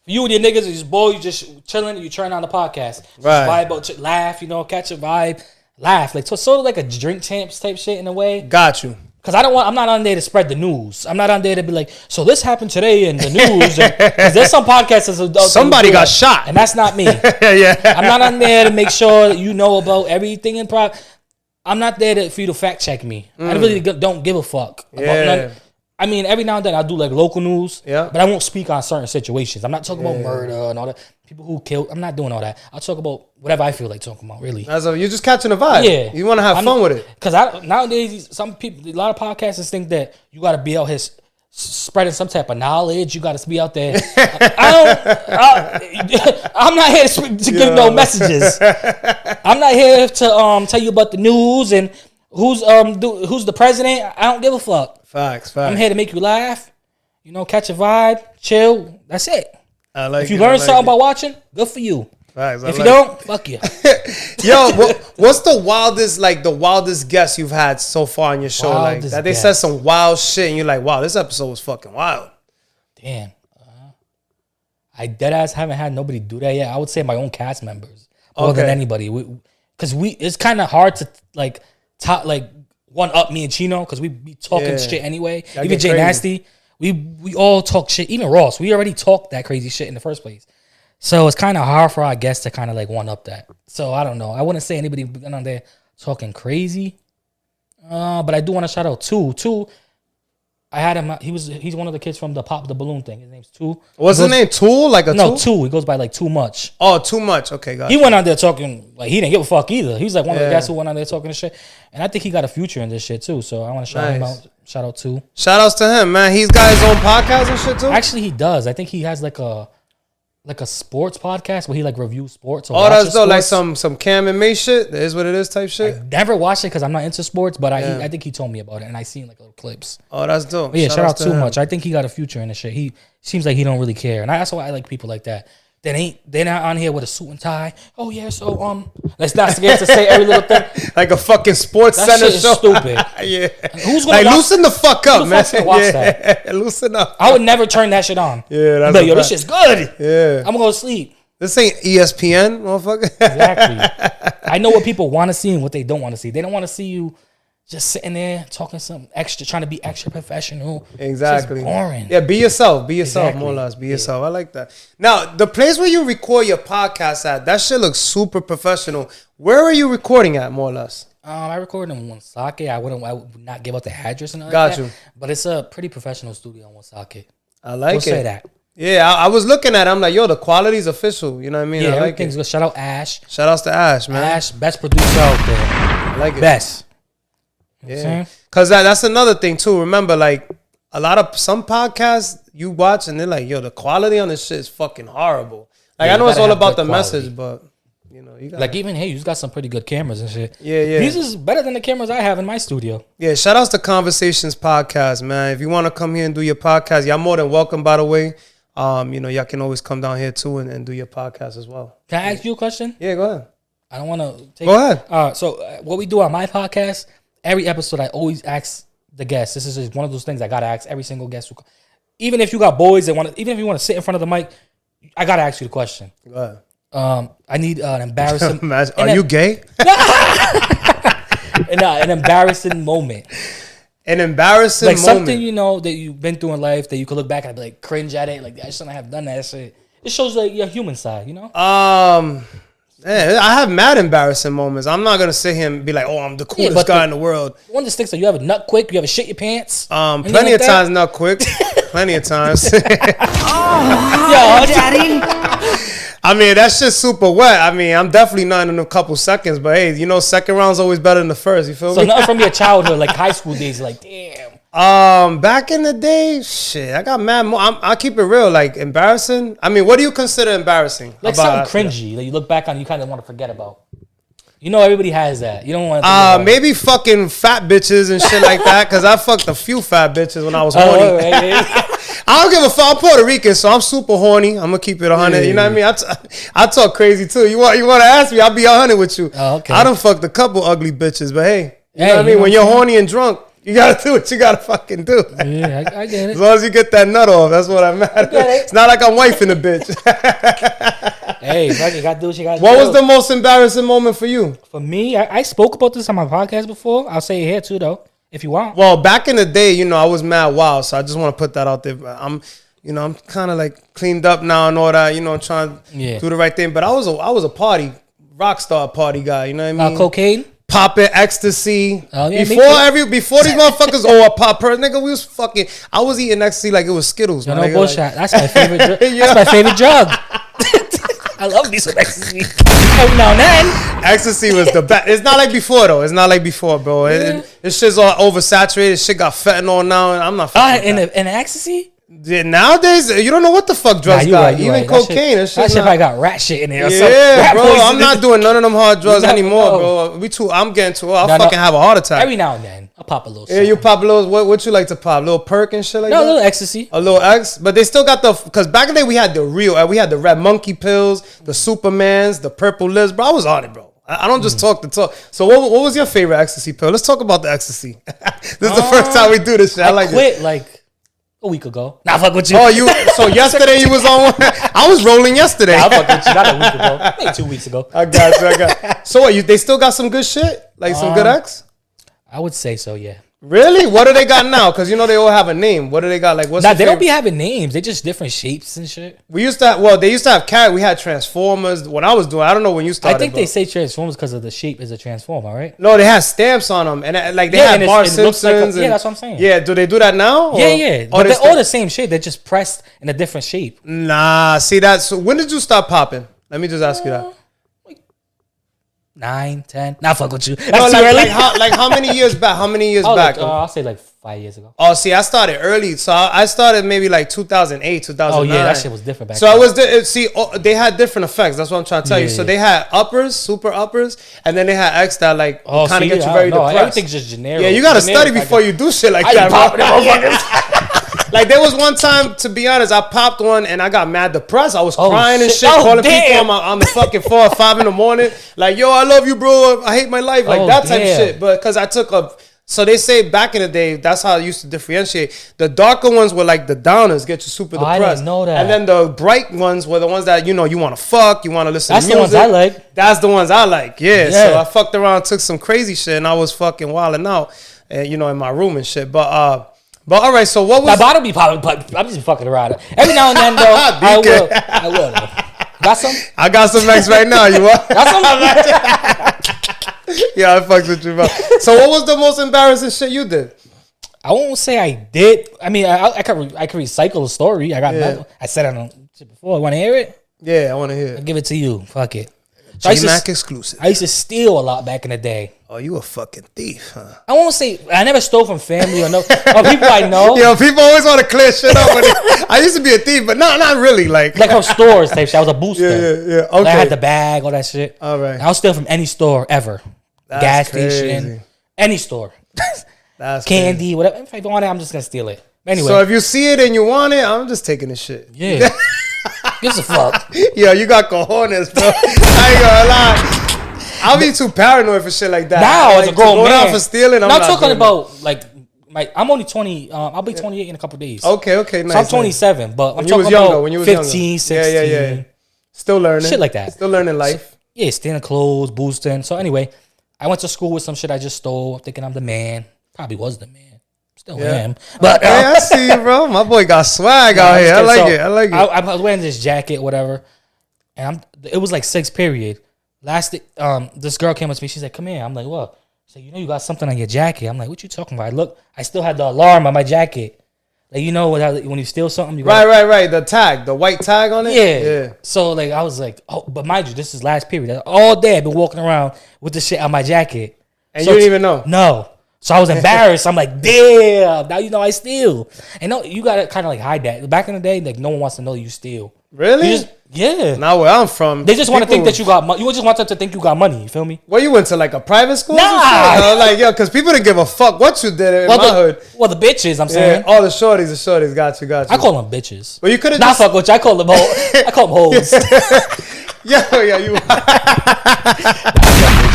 You and your niggas, you just boy, you just chilling, you turn on the podcast. Right. Vibe, laugh, catch a vibe, laugh. Like, so sort of like a drink champs type shit in a way. Got you. Because I'm not on there to spread the news. I'm not on there to be like, so this happened today in the news. Because there's some podcasts that's somebody got shot. And that's not me. Yeah. I'm not on there to make sure you know about everything in I'm not there for you to fact check me. I really don't give a fuck about none. I mean, every now and then I do like local news, but I won't speak on certain situations. I'm not talking about murder and all that. People who killed. I'm not doing all that. I'll talk about whatever I feel like talking about. Really, you're just catching a vibe. Yeah, you want to have fun with it. Because nowadays, some people, a lot of podcasters think that you got to be out here spreading some type of knowledge. You got to be out there. I'm not here to give no messages. I'm not here to tell you about the news and who's the president. I don't give a fuck. Facts. I'm here to make you laugh, catch a vibe, chill. That's it. I like if you learn something by watching, good for you. Facts. If you don't, fuck you. Yo, what's the wildest guest you've had so far on your show? Like that they said some wild shit and you're like, wow, this episode was fucking wild. Damn. I deadass haven't had nobody do that yet. I would say my own cast members more than anybody. Because it's kind of hard to one up me and Chino because we be talking shit anyway. That even Jay crazy. Nasty, we all talk shit. Even Ross, we already talked that crazy shit in the first place. So it's kind of hard for our guests to kind of like one up that. So I don't know. I wouldn't say anybody been on there talking crazy. But I do want to shout out Two. I had him. He's one of the kids from the Pop the Balloon thing. His name's Two. What's his name? Tool? Like a no, Tool? Two. He goes by like Too Much. Oh, Too Much. Okay, got He went on there talking like he didn't give a fuck either. He was like one of the guys who went on there talking this shit, and I think he got a future in this shit too. So I want to shout him out. Shout out Two. Shout outs to him, man. He's got his own podcast and shit too. Actually, he does. I think he has like a sports podcast where he like reviews sports. Or that's dope. Like some Cam and May shit. That is what it is type shit. I never watched it because I'm not into sports, but I think he told me about it and I seen like little clips. Oh, that's dope. But yeah, shout out Too Much. I think he got a future in this shit. He seems like he don't really care, and that's why I like people like that. They're not on here with a suit and tie. Oh yeah, so let's not forget to say every little thing. Like a fucking sports That center shit is show. stupid. Yeah. Who's gonna loosen the fuck up, man? Watch that? Loosen up. I would never turn that shit on. Yeah, that's but yo, this shit's good. Yeah. I'm gonna go to sleep. This ain't ESPN, motherfucker. Exactly. I know what people want to see and what they don't want to see. They don't want to see you just sitting there talking some extra, trying to be extra professional. Exactly. It's just boring. Yeah, be yourself. Be yourself, Exactly. more or less. Be yourself. I like that. Now, the place where you record your podcast at, that shit looks super professional. Where are you recording at, more or less? I recorded in Woonsocket. I would not give out the address and all Got that. you. But it's a pretty professional studio in Woonsocket. I like We'll it. say that. Yeah, I was looking at it. I'm like, yo, the quality's official. You know what I mean? Yeah, I like everything's it. good. Shout out Ash. Shout outs to Ash, man. Ash, best producer out there. I like it. Best. You know what I'm Yeah. saying? Because that's another thing, too. Remember, like, a lot of some podcasts you watch and they're like, yo, the quality on this shit is fucking horrible. Like, Yeah, I know you it's gotta all have about good the quality. message, but, you know, you got Like even hey, you got some pretty good cameras and shit. Yeah. These is better than the cameras I have in my studio. Yeah, shout outs to Conversations Podcast, man. If you want to come here and do your podcast, y'all more than welcome, by the way. Y'all can always come down here too and do your podcast as well. Can I ask you a question? Yeah, go ahead. I don't want to take Go ahead. So what we do on my podcast, every episode I always ask the guest. This is just one of those things I gotta ask every single guest. Even if you got boys that even if you want to sit in front of the mic, I gotta ask you the question. Go ahead. I need an embarrassing. Are you gay? An embarrassing moment. An embarrassing Like moment. something that you've been through in life that you could look back and be like cringe at it. Like I shouldn't have done that shit. It shows like your human side, you know. I have mad embarrassing moments. I'm not gonna sit here and be like, oh, I'm the coolest guy in the world. One that sticks out, you have a nut quick, you have a shit your pants. Plenty of times not quick. plenty of times. Yo, daddy. I mean, that shit's super wet. I mean, I'm definitely not in a couple seconds, but hey, you know, second round's always better than the first. You feel So me? nothing from your childhood, like high school days, like damn. Back in the day, shit, I got mad. I'll keep it real. Like embarrassing. I mean, what do you consider embarrassing? Like something cringy that you look back on, you kind of want to forget about. You know, everybody has that. You don't want to. Maybe fucking fat bitches and shit like that. Cause I fucked a few fat bitches when I was horny. Right. I don't give a fuck. I'm Puerto Rican, so I'm super horny. I'm gonna keep it 100. You know what I mean? I talk crazy too. You want to ask me? I'll be 100 with you. Oh, okay. I done fucked a couple ugly bitches, but hey, you know what I mean? When you're horny and drunk, you gotta do what you gotta fucking do. Yeah, I get it. As long as you get that nut off, that's what I'm at. It's not like I'm wifing a bitch. Hey, fuck, you gotta do what you gotta do. What was the most embarrassing moment for you? For me, I spoke about this on my podcast before. I'll say it here too, though, if you want. Well, back in the day, you know, I was mad wild, so I just want to put that out there. I'm kind of like cleaned up now and all that, you know, trying to do the right thing. But I was a party, rock star party guy, you know what I mean? Cocaine? Popping ecstasy. Oh, yeah, before these motherfuckers, I pop per nigga, we was fucking. I was eating ecstasy like it was Skittles. No man. bullshit. Like, that's my favorite. That's my favorite drug. I love me some ecstasy. Every now and then. Ecstasy was the best. It's not like before though. It's not like before, bro. This shit's all oversaturated. Shit got fentanyl now, and I'm not. In ecstasy. Yeah, nowadays you don't know what the fuck drugs got. Even cocaine. That shit probably got rat shit in there. Yeah, bro. I'm not doing none of them hard drugs anymore, bro. I'm getting too old. I'll fucking have a heart attack. Every now and then, I'll pop a little. Yeah, you pop a little. What you like to pop? A little perk and shit like that. No, a little ecstasy. A little X, but they still got because back in the day we had the real. We had the red monkey pills, the Supermans, the purple lips. Bro, I was on it, bro. I don't just talk the talk. So what was your favorite ecstasy pill? Let's talk about the ecstasy. This is the first time we do this shit. I like quit like a week ago. Nah, fuck with you. Oh, so yesterday you was on one? I was rolling yesterday. Nah, fuck with you. Not a week ago. Maybe 2 weeks ago. I got you. So what, they still got some good shit? Like some good X? I would say so, yeah. Really? What do they got now? Because you know they all have a name. What do they got? Like what's they don't be having names. They just different shapes and shit. They used to have carrot. We had Transformers. When I was doing, I don't know when you started. I think they say Transformers because of the shape is a transformer, right? No, they had stamps on them, and like they had Bart Simpsons. Yeah, that's what I'm saying. Yeah, do they do that now? Yeah. But they're all the same shape. They're just pressed in a different shape. Nah, see that. So when did you stop popping? Let me just ask you that. 9, 10. Nah, fuck with you. That's No, too early. how many years back? How many years back? I'll say like 5 years ago. Oh, see, I started early. So I started maybe like 2008, 2009. Oh, yeah, that shit was different back then. So they had different effects. That's what I'm trying to tell you. Yeah. So they had uppers, super uppers, and then they had X that like kind of get you I very don't know. depressed. Everything's just generic. Yeah, you got to study before you do shit like that, bro. Like there was one time, to be honest, I popped one and I got mad depressed. I was crying and shit, calling people on the fucking 4 or 5 in the morning. Like, yo, I love you, bro. I hate my life. Like that type of shit. But because I took so they say back in the day, that's how I used to differentiate. The darker ones were like the downers, get you super depressed. I didn't know that. And then the bright ones were the ones that, you know, you want to fuck, you want to listen to music. That's the ones I like. That's the ones I like, yeah. So I fucked around, took some crazy shit, and I was fucking wilding out, you know, in my room and shit. But all right, so what was... My bottle be popping, but I'm just fucking around. Every now and then, though, I will. Got some? I got some X right now. You want? Got some? Yeah, I fucked with you, bro. So what was the most embarrassing shit you did? I won't say I did. I mean, I could recycle a story. I said it on shit before. Want to hear it? Yeah, I want to hear it. I'll give it to you. Fuck it. So Jmack exclusive. I used to steal a lot back in the day. Oh, you a fucking thief, huh? I won't say I never stole from family or people I know. Yo, people always want to clear shit up. I used to be a thief, but no, not really. Like from stores type shit. I was a booster. Yeah. Okay. Like I had the bag, all that shit. All right. I'll steal from any store ever. That's gas crazy. station, any store. That's candy, crazy. whatever. If I want it, I'm just gonna steal it. Anyway. So if you see it and you want it, I'm just taking the shit. Yeah. Gives a fuck. Yo, you got cojones, bro. I ain't gonna lie. I'll be too paranoid for shit like that. Now, as a grown man, down for stealing, I'm not talking about like I'm only 20. I'll be 28 in a couple days. Okay, nice. So I'm 27, but I'm talking when you was 15, 16. Yeah. Still learning. Shit like that. Still learning life. So, yeah, stealing clothes, boosting. So anyway, I went to school with some shit I just stole, thinking I'm the man. Probably was the man. Still am. But I see you, bro. My boy got swag out here. I like it. I was wearing this jacket, whatever, and it was like 6th period. This girl came up to me. She's like, "Come here." I'm like, "What?" She's like, "You know, you got something on your jacket." I'm like, "What you talking about?" I still had the alarm on my jacket. Like, you know when you steal something, you Right. The tag, the white tag on it. Yeah. So like I was like, oh, but mind you, this is last period. All day I've been walking around with the shit on my jacket, And you didn't even know. No. So I was embarrassed. I'm like, damn. Now you know I steal. And no, you gotta kind of like hide that. Back in the day, like no one wants to know you steal. Really? Yeah. Now where I'm from, They just want to think that you got money. You just want them to think you got money. You feel me? Well, you went to like a private school? Nah. Like, yo, because people didn't give a fuck what you did in my hood. Well, the bitches, I'm Yeah, saying. all the shorties. Got you. I call them bitches. Well, you could have Not just... fuck with you. I call them hoes. Yeah, you...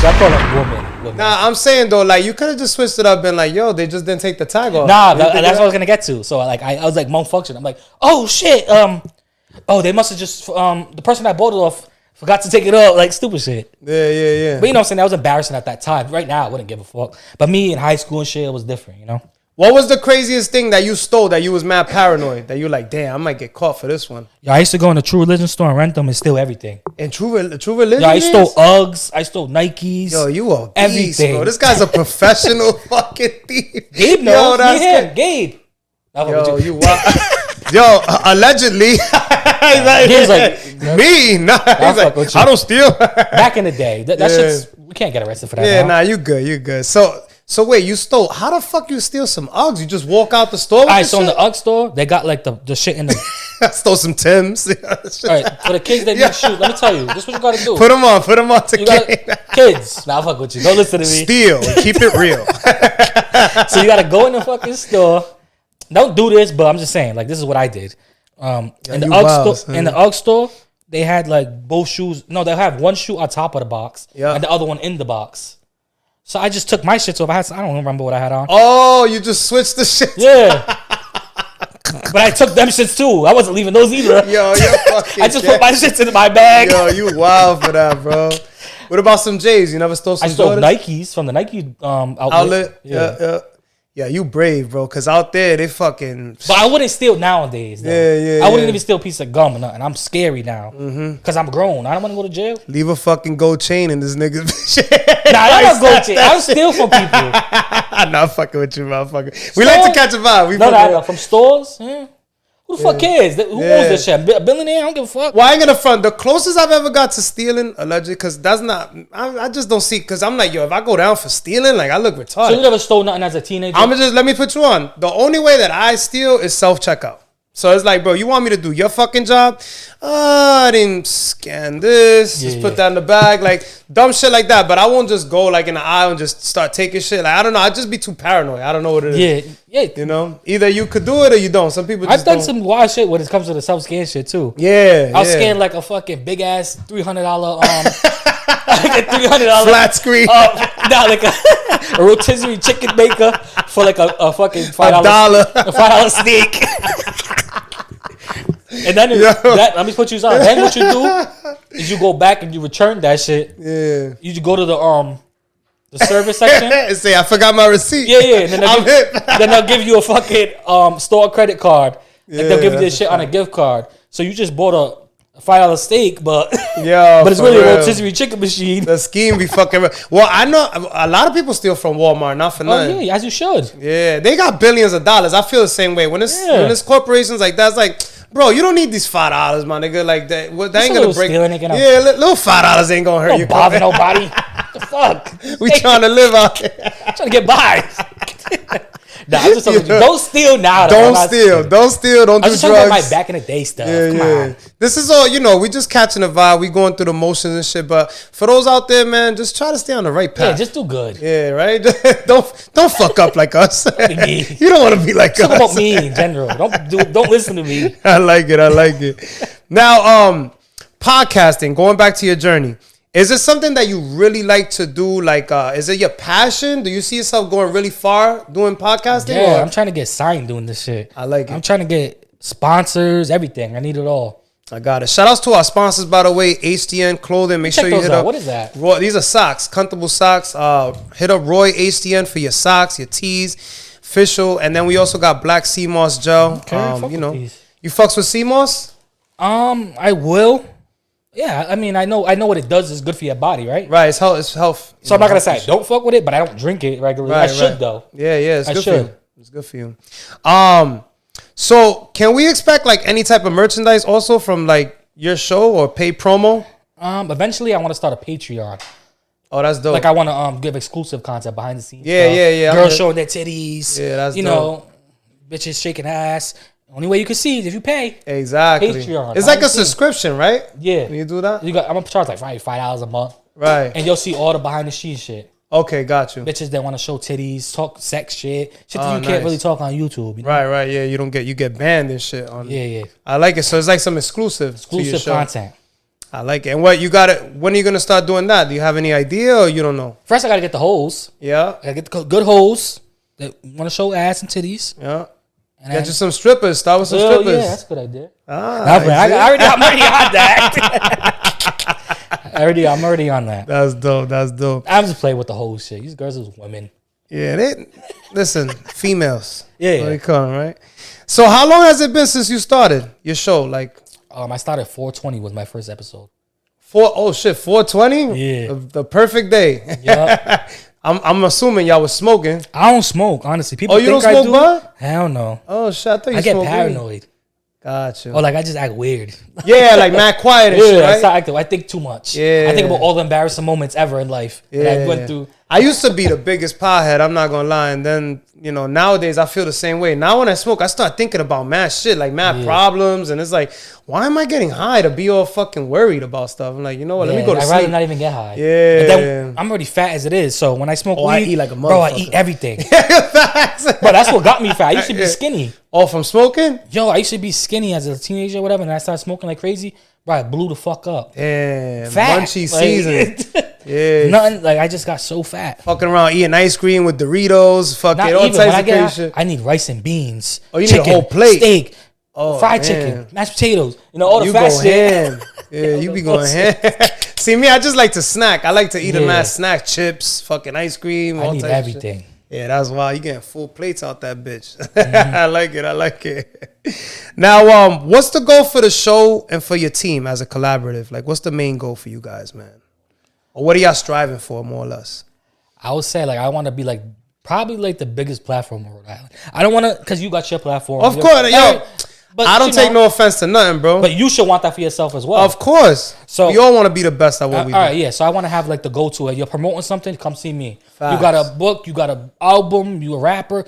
I call them women. Nah, I'm saying though, like, you could have just switched it up and like, yo, they just didn't take the tag off. Nah, that's what I was gonna get to. So like, I was like, malfunction. I'm like, oh shit. Oh, they must have just the person that bought it off forgot to take it off. Like stupid shit. Yeah. But you know what I'm saying? That was embarrassing at that time. Right now, I wouldn't give a fuck. But me in high school and shit, it was different. You know. What was the craziest thing that you stole that you was mad paranoid that you like, damn, I might get caught for this one? Yo, I used to go in the True Religion store and rent them and steal everything. And true religion? Yo, I stole Uggs. I stole Nikes. Yo, you a beast, everything. bro. This guy's a professional fucking thief. Gabe knows. Yo, that's him. Gabe. Yo, you wild. Yo, allegedly. He was like, me? Nah. He's like, I don't steal. Back in the day. That shit's, we can't get arrested for that. Yeah, now. nah, you good. So wait, you stole? How the fuck you steal some Uggs? You just walk out the store? All right, so in the Ugg store, they got like the shit in the. I stole some Timbs. All right, for the kids that need shoes, let me tell you, this is what you gotta do. Put them on to kids. Nah, fuck with you. Don't listen to me. Steal. Keep it real. So you gotta go in the fucking store. Don't do this, but I'm just saying, like, this is what I did. In the Ugg store, they had like both shoes. No, they have one shoe on top of the box and the other one in the box. So I just took my shit off. I don't remember what I had on. Oh, you just switched the shit. Yeah. But I took them shits too. I wasn't leaving those either. Yo, you're fucking I just put my shits in my bag. Yo, you wild for that, bro. What about some J's? You never stole some I stole Jordans? Nikes from the Nike outlet. Yeah, you brave, bro. Because out there, they fucking... But I wouldn't steal nowadays, though. Yeah. I wouldn't even steal a piece of gum or nothing. I'm scary now. Because I'm grown. I don't want to go to jail. Leave a fucking gold chain in this nigga's shit. Nah, I don't gold chain. I don't steal from people. I'm not fucking with you, motherfucker. We like to catch a vibe. No. From stores? Yeah. Who the fuck cares? Who owns this shit? A billionaire? I don't give a fuck. Well, I ain't gonna front. The closest I've ever got to stealing, allegedly, because that's not... I just don't see... Because I'm like, yo, if I go down for stealing, like, I look retarded. So you never stole nothing as a teenager? Let me put you on. The only way that I steal is self-checkout. So it's like, bro, you want me to do your fucking job? I didn't scan this. Just put that in the bag. Like, dumb shit like that. But I won't just go, like, in the aisle and just start taking shit. Like, I don't know. I'd just be too paranoid. I don't know what it is. Yeah. You know? Either you could do it or you don't. Some people just I've done some wild shit when it comes to the self-scan shit, too. Yeah. I'll scan, like, a fucking big-ass $300... like a $300... flat screen. Like a rotisserie chicken maker for, like, a fucking $5... $1. A $5 steak. And then let me put you on. Then what you do is you go back and you return that shit. Yeah. You go to the service section and say, I forgot my receipt. Yeah. And then they'll give you a fucking store credit card. Like they'll give you this shit on a gift card. So you just bought a $5 steak, but it's really a rotisserie chicken machine. The scheme be fucking. Well, I know a lot of people steal from Walmart, not for nothing. Oh yeah, as you should. Yeah, they got billions of dollars. I feel the same way when it's corporations like that. It's like, bro, you don't need these $5, my nigga. Like that, that ain't gonna break. Little $5 ain't gonna hurt you. Don't bother nobody. The fuck? We trying to live out here. Trying to get by. Nah, I'm just talking about you. Don't steal now. Don't steal. Don't steal. Don't do drugs. I'm just talking about my back in the day stuff. Come on. This is all, we just catching a vibe. We going through the motions and shit. But for those out there, man, just try to stay on the right path. Yeah, just do good. Yeah, right? Don't fuck up like us. You don't want to be like us. Talk about me in general. Don't listen to me. I like it. Now, podcasting, going back to your journey. Is it something that you really like to do? Like, is it your passion? Do you see yourself going really far doing podcasting? Yeah, I'm trying to get signed doing this shit. I like it. I'm trying to get sponsors, everything. I need it all. I got it. Shout outs to our sponsors, by the way, HDN Clothing. Make sure you hit up. What is that? Roy, these are socks, comfortable socks. Hit up Roy HDN for your socks, your tees, official. And then we also got Black Sea Moss Gel. Okay, you fucks with sea moss? I will. Yeah, I mean, I know what it does is good for your body, right? Right, it's health. So I'm not gonna say I don't fuck with it, but I don't drink it regularly. I should though. Yeah, it's good for you. It's good for you. So can we expect like any type of merchandise also from like your show or paid promo? Eventually, I want to start a Patreon. Oh, that's dope. Like I want to give exclusive content behind the scenes. Yeah, stuff. yeah. Girls showing their titties. Yeah, that's you know, bitches shaking ass. Only way you can see is if you pay. Exactly. Patreon. It's like a subscription, right? Yeah. When you do that? I'm gonna charge like $5 a month. Right. And you'll see all the behind the scenes shit. Okay, got you. Bitches that want to show titties, talk sex shit that you nice. can't really talk on YouTube. You know? Right. Yeah, you get banned and shit on. Yeah. I like it. So it's like some exclusive Content. I like it. And what you got it? When are you gonna start doing that? Do you have any idea or you don't know? First, I gotta get the hoes. Yeah. I gotta get the good hoes that want to show ass and titties. Yeah. And Get you some strippers. Start with some strippers. Yeah, that's a good idea. I'm already on that. I'm already on that. That's dope. I'm just playing with the whole shit. These girls is women. Yeah, listen, females. Yeah. They come, right? So how long has it been since you started your show? Like, I started 420 was my first episode. 420? Yeah. The perfect day. Yeah. I'm assuming y'all was smoking. I don't smoke, honestly. People You think don't I smoke do. bud? Hell no. Oh shit, I thought you I get smoked weed. paranoid. Gotcha. Or like I just act weird. Yeah, like mad quiet and shit, right? I think too much. Yeah. I think about all the embarrassing moments ever in life that I went through. I used to be the biggest pothead, I'm not gonna lie. And then, nowadays I feel the same way. Now when I smoke, I start thinking about mad shit, like mad problems. And it's like, why am I getting high to be all fucking worried about stuff? I'm like, you know what, let me go to I'd sleep. rather not even get high. Yeah. And then I'm already fat as it is. So when I smoke weed, I eat like a bro, I motherfucker. eat everything. Facts. Bro, that's what got me fat. I used to be skinny. Oh, from smoking? Yo, I used to be skinny as a teenager or whatever. And I started smoking like crazy. Bro, I blew the fuck up. Damn. Fat. Munchy Like, season. Yeah. Nothing. Like, I just got so fat. Fucking around eating ice cream with Doritos. Fucking Not all even. When types I of get crazy out, shit. I need rice and beans. Oh, you need chicken, a whole plate. Steak. Oh, fried man. chicken. Mashed potatoes. All the You fat go shit. ham. Yeah, you be going ham. See me, I just like to snack. I like to eat a mass snack, chips, fucking ice cream, I all need types of everything. shit. Yeah, that's why you getting full plates out that bitch. Mm-hmm. I like it. Now, what's the goal for the show and for your team as a collaborative? Like, what's the main goal for you guys, man? Or what are y'all striving for, more or less? I would say, like, I want to be, like, probably, like, the biggest platform in Rhode Island. I don't want to, because you got your platform. Of course, yo. But, I don't take no offense to nothing, bro. But you should want that for yourself as well. Of course. So we all want to be the best at what we do. All right, yeah. So I want to have, like, the go-to. You're promoting something, come see me. Facts. You got a book, you got an album, you a rapper.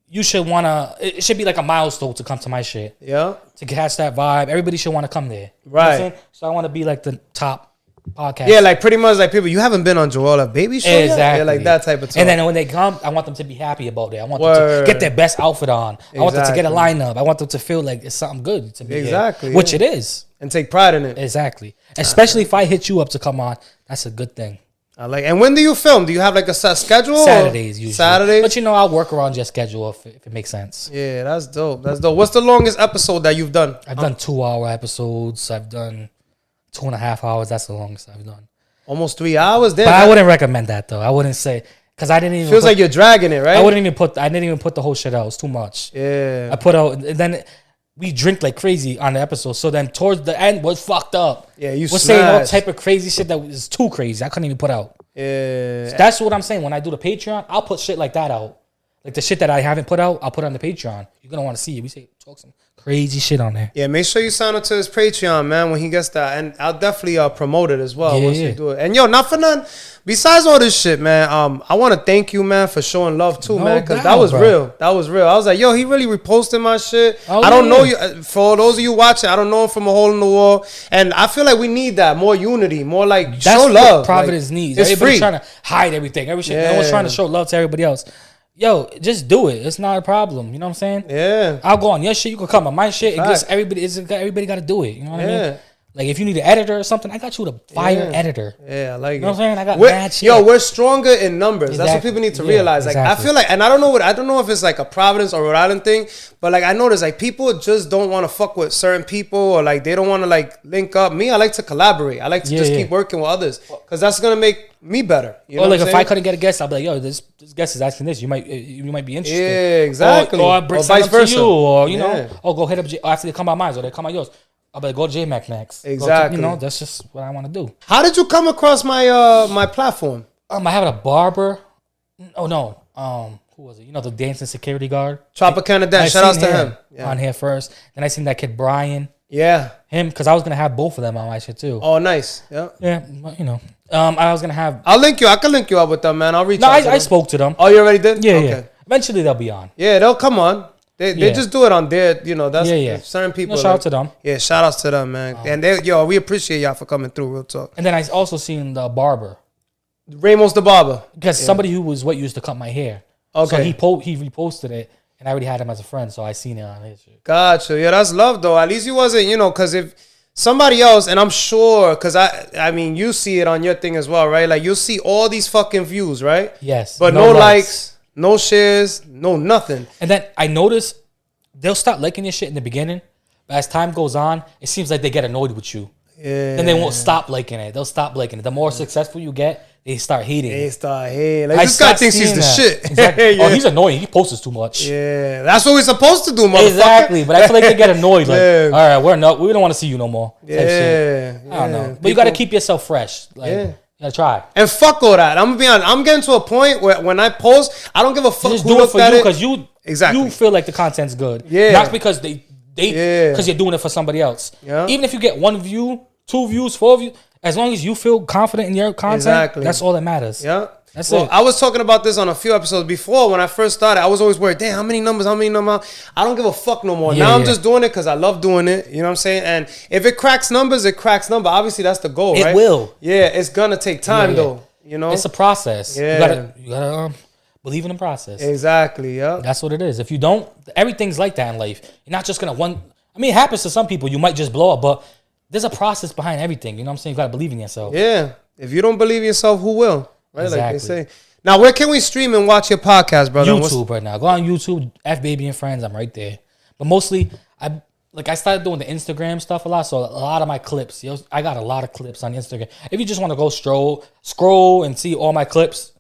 You should want to, it should be like a milestone to come to my shit. Yeah. To catch that vibe. Everybody should want to come there. You know Right. what I'm saying? So I want to be, like, the top podcast. Yeah, like pretty much like people, you haven't been on Joella Baby show yet? Exactly. Yeah, like that type of talk. And then when they come, I want them to be happy about it. I want them to get their best outfit on. I want them to get a lineup. I want them to feel like it's something good to be Exactly, here, which yeah. it is. And take pride in it. Exactly. Especially if I hit you up to come on, that's a good thing. I like. And when do you film? Do you have like a set schedule? Saturdays usually. Saturdays. But I'll work around your schedule if it makes sense. Yeah, that's dope. That's dope. What's the longest episode that you've done? I've done 2-hour episodes. I've done 2.5 hours. That's the longest I've done. Almost 3 hours. Damn, But I wouldn't recommend that though. I wouldn't say because I didn't even. Feels like you're dragging it, right? I didn't even put the whole shit out. It's too much. Yeah. I put out and then. We drink like crazy on the episode, so then towards the end was fucked up. Yeah, you was saying all smashed. type of crazy shit that was too crazy. I couldn't even put out. Yeah. So that's what I'm saying. When I do the Patreon, I'll put shit like that out. Like the shit that I haven't put out, I'll put on the Patreon. You're gonna want to see it. We say talk some crazy shit on there. Yeah, make sure you sign up to his Patreon, man, when he gets that. And I'll definitely promote it as well once you do it. And yo, not for nothing. Besides all this shit, man, I want to thank you, man, for showing love too, No man, because doubt, that was bro. real. That was real. I was like, yo, he really reposted my shit. Oh, I don't yeah. know you. For those of you watching, I don't know him from a hole in the wall. And I feel like we need that. More unity. More like That's show what love. Providence like, needs. It's Everybody's free. trying to hide everything. Everyone's trying to show love to everybody else. Yo, just do it. It's not a problem. You know what I'm saying? Yeah. I'll go on your shit. You can come on my shit. Fact. Everybody got to do it. You know what I Yeah. mean? Like if you need an editor or something, I got you the fire editor. Yeah, I like You know what I'm saying? I got We're- mad shit. Yo, we're stronger in numbers. That's what Exactly. people need to Yeah, realize. Like exactly. I feel like, and I don't know if it's like a Providence or Rhode Island thing, but like I notice like people just don't want to fuck with certain people or like they don't want to like link up. Me, I like to collaborate. I like to just keep working with others because that's gonna make me better. You know Or like what I'm if I saying? couldn't get a guest, I'll be like, yo, this guest is asking this. You might be interested. Yeah, exactly. Or I bring Or something vice versa. to you, or you Yeah. know, or go hit up after they come on mine, or they come on yours. I'll be like, go to Jmack next. Exactly. That's just what I want to do. How did you come across my my platform? I have a barber. Oh no. who was it? You know, the dancing security guard, Tropicana Dan. Shout outs to him. Yeah. On here first. Then I seen that kid Brian. Yeah. Him, because I was gonna have both of them on my shit too. Oh, nice. Yeah. Yeah, you know. I was gonna have. I'll link you. I can link you up with them, man. I'll reach out. I spoke to them. Oh, you already did? Yeah, okay. yeah. Eventually they'll be on. Yeah, they'll come on. They just do it on their, you know, that's certain people. No, shout out to them. Yeah, shout outs to them, man. And we appreciate y'all for coming through, real talk. And then I also seen the barber. Ramos the barber. Because somebody who was used to cut my hair. Okay. So he reposted it, and I already had him as a friend, so I seen it on his shit. Gotcha. Yeah, that's love, though. At least you wasn't, you know, because if somebody else, and I'm sure, because I mean, you see it on your thing as well, right? Like, you'll see all these fucking views, right? Yes. But no likes, no shares, no nothing. And then I noticed they'll start liking your shit in the beginning, but as time goes on, it seems like they get annoyed with you. Yeah. And they won't stop liking it. They'll stop liking it. The more successful you get, they start hating They it. start hating. Like, this guy thinks he's the shit. Exactly. Yeah. Oh, he's annoying. He posts too much. Yeah. That's what we're supposed to do, motherfucker. Exactly. But I feel like they get annoyed. Like, Yeah. all right, we don't want to see you no more. Type shit. Yeah. I don't know. But you got to keep yourself fresh. Like, you got to try. And fuck all that. I'm gonna be honest. I'm getting to a point where when I post, I don't give a fuck Just who do it looked for at you it. because you feel like the content's good. Yeah. Not because because you're doing it for somebody else. Yeah. Even if you get 1 view, 2 views, 4 views, as long as you feel confident in your content, that's all that matters. Yeah. That's it. I was talking about this on a few episodes before. When I first started, I was always worried, damn, how many numbers? I don't give a fuck no more. Now I'm just doing it because I love doing it. You know what I'm saying? And if it cracks numbers, it cracks numbers. Obviously, that's the goal, right? It will. Yeah, it's gonna take time though. You know? It's a process. Yeah. You gotta believe in the process. Exactly, yeah. That's what it is. If you don't, everything's like that in life. You're not just gonna it happens to some people. You might just blow up, but there's a process behind everything. You know what I'm saying? You gotta believe in yourself. Yeah. If you don't believe in yourself, who will? Right? Exactly. Like they say. Now, where can we stream and watch your podcast, brother? YouTube right now. Go on YouTube, F Baby and Friends. I'm right there. But mostly, I started doing the Instagram stuff a lot. So a lot of my clips, I got a lot of clips on Instagram. If you just want to go scroll and see all my clips.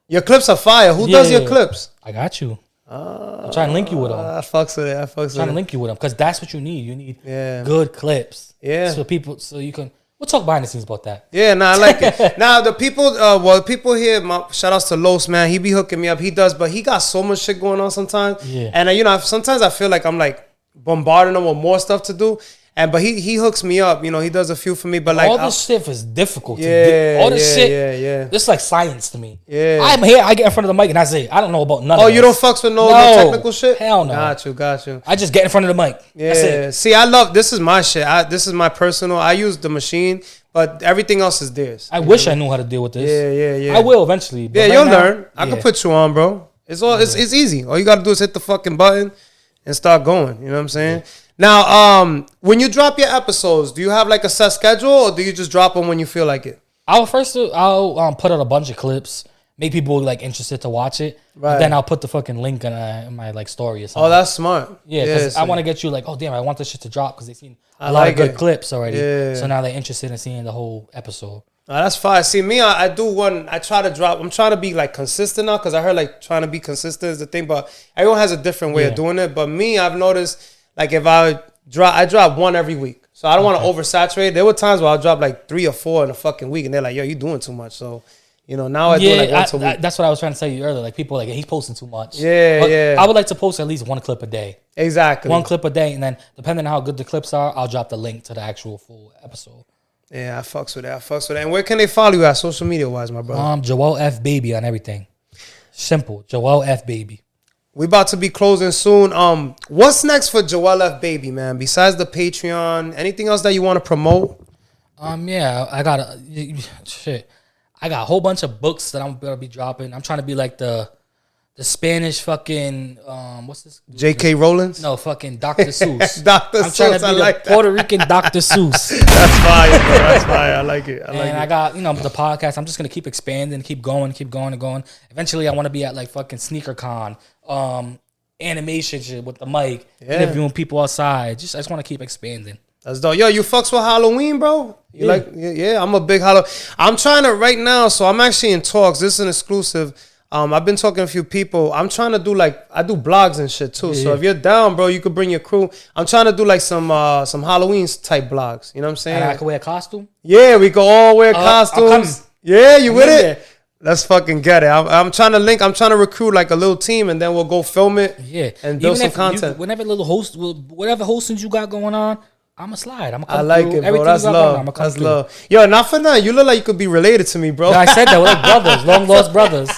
Your clips are fire. Who does your clips? I got you. I'm trying to link you with them. I fucks with it. Trying to link you with them because that's what you need. You need good clips. Yeah. So you can. We'll talk behind the scenes about that. Yeah, I like it. Now the people, people here, shout outs to Los, man. He be hooking me up. He does, but he got so much shit going on sometimes. Yeah. And sometimes I feel like I'm like bombarding him with more stuff to do. But he hooks me up. You know, he does a few for me. But like all this shit is difficult. All this shit. Yeah. This is like science to me. Yeah. I'm here. I get in front of the mic and I say I don't know about none of this. Oh, you don't fucks with no technical shit? Hell no. Got you. I just get in front of the mic. Yeah. That's it. See, this is my shit. This is my personal. I use the machine, but everything else is theirs. I wish I knew how to deal with this. Yeah. I will eventually. But you'll learn. I can put you on, bro. It's easy. All you gotta do is hit the fucking button and start going. You know what I'm saying? Yeah. Now, when you drop your episodes, do you have like a set schedule, or do you just drop them when you feel like it? I'll put out a bunch of clips, make people like interested to watch it. Right. Then I'll put the fucking link in my like story or something. Oh, that's smart. Yeah, because I want to get you like, oh damn, I want this shit to drop because they've seen a lot of good clips already. Yeah. So now they're interested in seeing the whole episode. That's fine. See, me, I do one. I try to drop. I'm trying to be like consistent now because I heard like trying to be consistent is the thing, but everyone has a different way of doing it. But me, I've noticed like if I drop one every week. So I don't want to oversaturate. There were times where I'll drop like 3 or 4 in a fucking week, and they're like, yo, you doing too much. So, now I do like once a week. That's what I was trying to tell you earlier. Like people like, he's posting too much. Yeah. I would like to post at least 1 clip a day. Exactly. 1 clip a day, and then depending on how good the clips are, I'll drop the link to the actual full episode. Yeah, I fucks with that. And where can they follow you at social media wise, my brother? Joel F Baby on everything. Simple. Joel F Baby. We about to be closing soon. What's next for Joel F Baby, man? Besides the Patreon, anything else that you want to promote? Yeah, I got a whole bunch of books that I'm gonna be dropping. I'm trying to be like the Spanish fucking what's this? J.K. Rowling? No, fucking Dr. Seuss. Dr. I'm trying to be the Puerto Rican Dr. Seuss. That's fire, bro. That's fire. I like it. I got, the podcast. I'm just gonna keep expanding, keep going. Eventually I want to be at like fucking SneakerCon, animation shit with the mic, interviewing people outside. I just want to keep expanding. That's dope. Yo, you fucks with Halloween, bro? I'm a big Halloween. I'm trying to right now, so I'm actually in talks. This is an exclusive. I've been talking to a few people. I'm trying to do I do blogs and shit too. So if you're down, bro, you could bring your crew. I'm trying to do like some Halloween type blogs. You know what I'm saying? And I could wear a costume? Yeah, we could all wear costumes. Yeah, you with it? Let's fucking get it. I'm trying to link. I'm trying to recruit like a little team, and then we'll go film it. Yeah, and build some content. Whatever hostings you got going on, I'ma slide. I like it, bro. That's love. That's love. Yo, not for nothing. You look like you could be related to me, bro. No, I said that. We're like brothers, long lost brothers.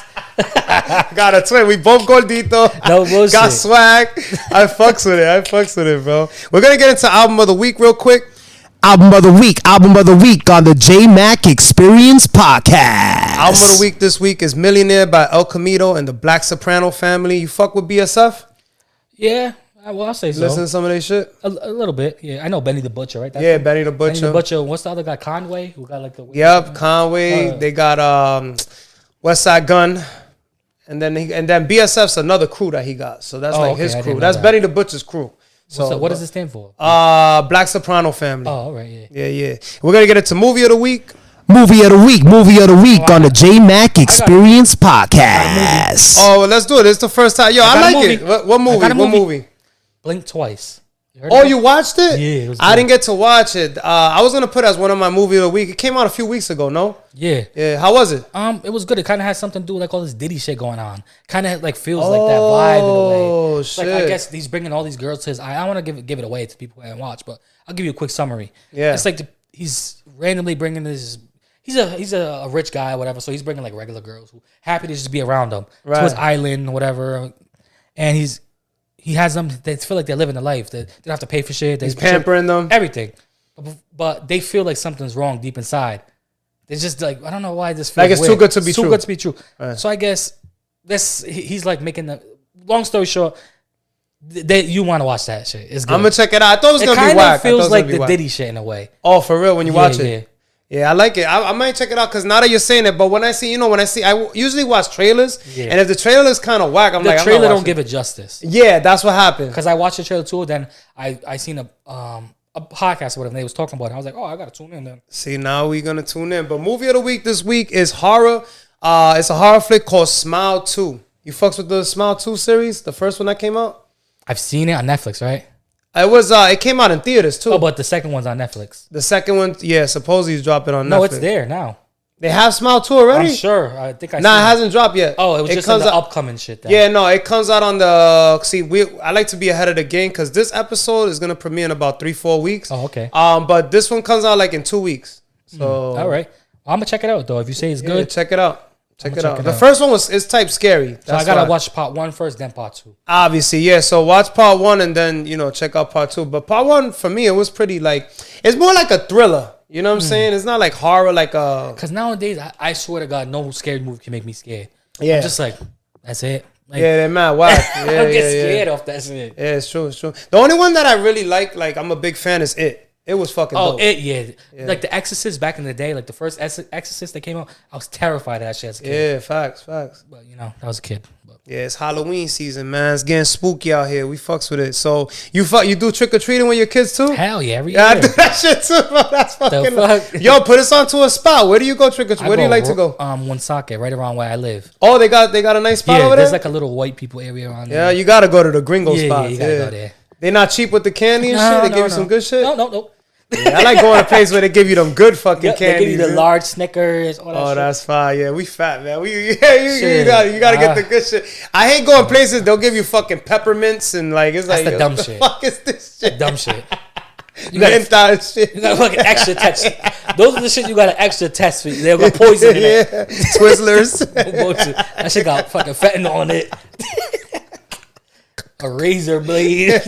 Got a twin. We both gordito. No bullshit. Got swag. I fucks with it, bro. We're gonna get into album of the week real quick. Album of the week on the J-Mack Experience Podcast. Album of the week this week is Millionaire by El Camino and the Black Soprano Family. You fuck with BSF? Yeah, well, I'll say so. Listen to some of their shit? A little bit, yeah. I know Benny the Butcher, right? Yeah, Benny the Butcher. Benny the Butcher. What's the other guy? Conway? Who got like the... Yep, Conway. They got West Side Gun. And then BSF's another crew that he got. So that's his crew. That's Benny the Butcher's crew. So what does it stand for? Black Soprano Family. Oh, all right, yeah. Yeah. We're going to get into Movie of the Week. Movie of the week on the J-Mack Experience Podcast. Oh, well, let's do it. It's the first time. Yo, I like it. What movie? What movie? Blink Twice. You watched it? Yeah, it was I didn't get to watch it. I was going to put it as one of my movie of the week. It came out a few weeks ago, no? Yeah. How was it? It was good. It kind of has something to do with like all this Diddy shit going on. Kind of like feels like that vibe in a way. Oh, shit. Like I guess he's bringing all these girls to his. I want to give it away to people who haven't watched, but I'll give you a quick summary. Yeah. It's like he's randomly bringing this. He's a rich guy, whatever. So he's bringing like regular girls who happy to just be around him to his island, whatever. And he has them. They feel like they're living a life. They don't have to pay for shit. He's pampering them. Everything. But they feel like something's wrong deep inside. It's just like, I don't know why this feels like it's weird. too good to be true. Too good to be true. Right. So I guess he's like making the long story short. You want to watch that shit? It's good. I'm gonna check it out. I thought it was gonna be whack. It feels like the Diddy shit in a way. Oh, for real? When you watch it? Yeah, I like it. I might check it out because now that you're saying it, but when I usually watch trailers, and if the trailer is kind of whack, the trailer don't give it justice. Yeah, that's what happened. Because I watched the trailer too, then I seen a podcast or whatever, and they was talking about it. I was like, oh, I gotta tune in then. See, now we're gonna tune in. But movie of the week this week is horror. It's a horror flick called Smile 2. You fucks with the Smile 2 series, the first one that came out? I've seen it on Netflix, right? It came out in theaters too. Oh, but the second one's on Netflix. The second one, yeah, supposedly he's dropping on Netflix. No, it's there now. They have Smile 2 already? I'm sure. I think it hasn't dropped yet. Oh, it was just the upcoming shit. Yeah, no, it comes out on the... See, I like to be ahead of the game because this episode is going to premiere in about 3-4 weeks. Oh, okay. But this one comes out like in 2 weeks. So... All right. Well, I'm going to check it out, though. If you say it's good. Check it out. Check it out. The first one is type scary. So I gotta watch part 1 first, then part 2. Obviously, yeah. So watch part 1 and then check out part 2. But part 1 for me, it was pretty it's more like a thriller. You know what I'm saying? It's not like horror, like a. Because nowadays, I swear to God, no scary movie can make me scared. Yeah, I'm just like that's it. Like, they're mad. Wow. Yeah, I get scared off that shit. Yeah, it's true. It's true. The only one that I really like I'm a big fan is It. It was fucking dope. Yeah. Like The Exorcist back in the day, like the first Exorcist that came out, I was terrified of that shit as a kid. Yeah, facts. But that was a kid. But. Yeah, it's Halloween season, man. It's getting spooky out here. We fucks with it. So you do trick or treating with your kids too? Hell yeah, every year. I do that shit too, bro. That's fucking. Fuck? Yo, put us onto a spot. Where do you go trick or treat? Where do you like to go? Woonsocket, right around where I live. Oh, they got a nice spot over there. There's like a little white people area around there. Yeah, you gotta go to the gringo spots. Yeah, you gotta go there. They not cheap with the candy and shit. They give you some good shit. No. Yeah, I like going to a place where they give you them good fucking candy. They give you the large Snickers. All that shit. That's fine. Yeah, we fat, man. You gotta get the good shit. I hate going places they'll give you fucking peppermints and it's that's like the dumb shit. Fuck is this shit? Dumb shit. You got shit. You got fucking extra test. Those are the shit you got an extra test for. They'll go poison in it. Twizzlers. That shit got fucking fentanyl on it. A razor blade.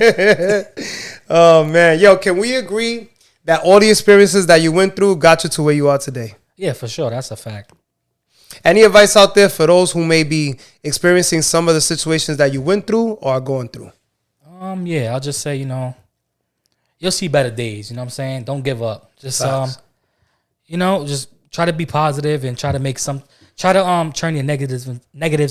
Oh man, yo, can we agree that all the experiences that you went through got you to where you are today? Yeah, for sure. That's a fact. Any advice out there for those who may be experiencing some of the situations that you went through or are going through? Yeah, I'll just say, you'll see better days. You know what I'm saying? Don't give up. Just, just try to be positive and try to turn your negatives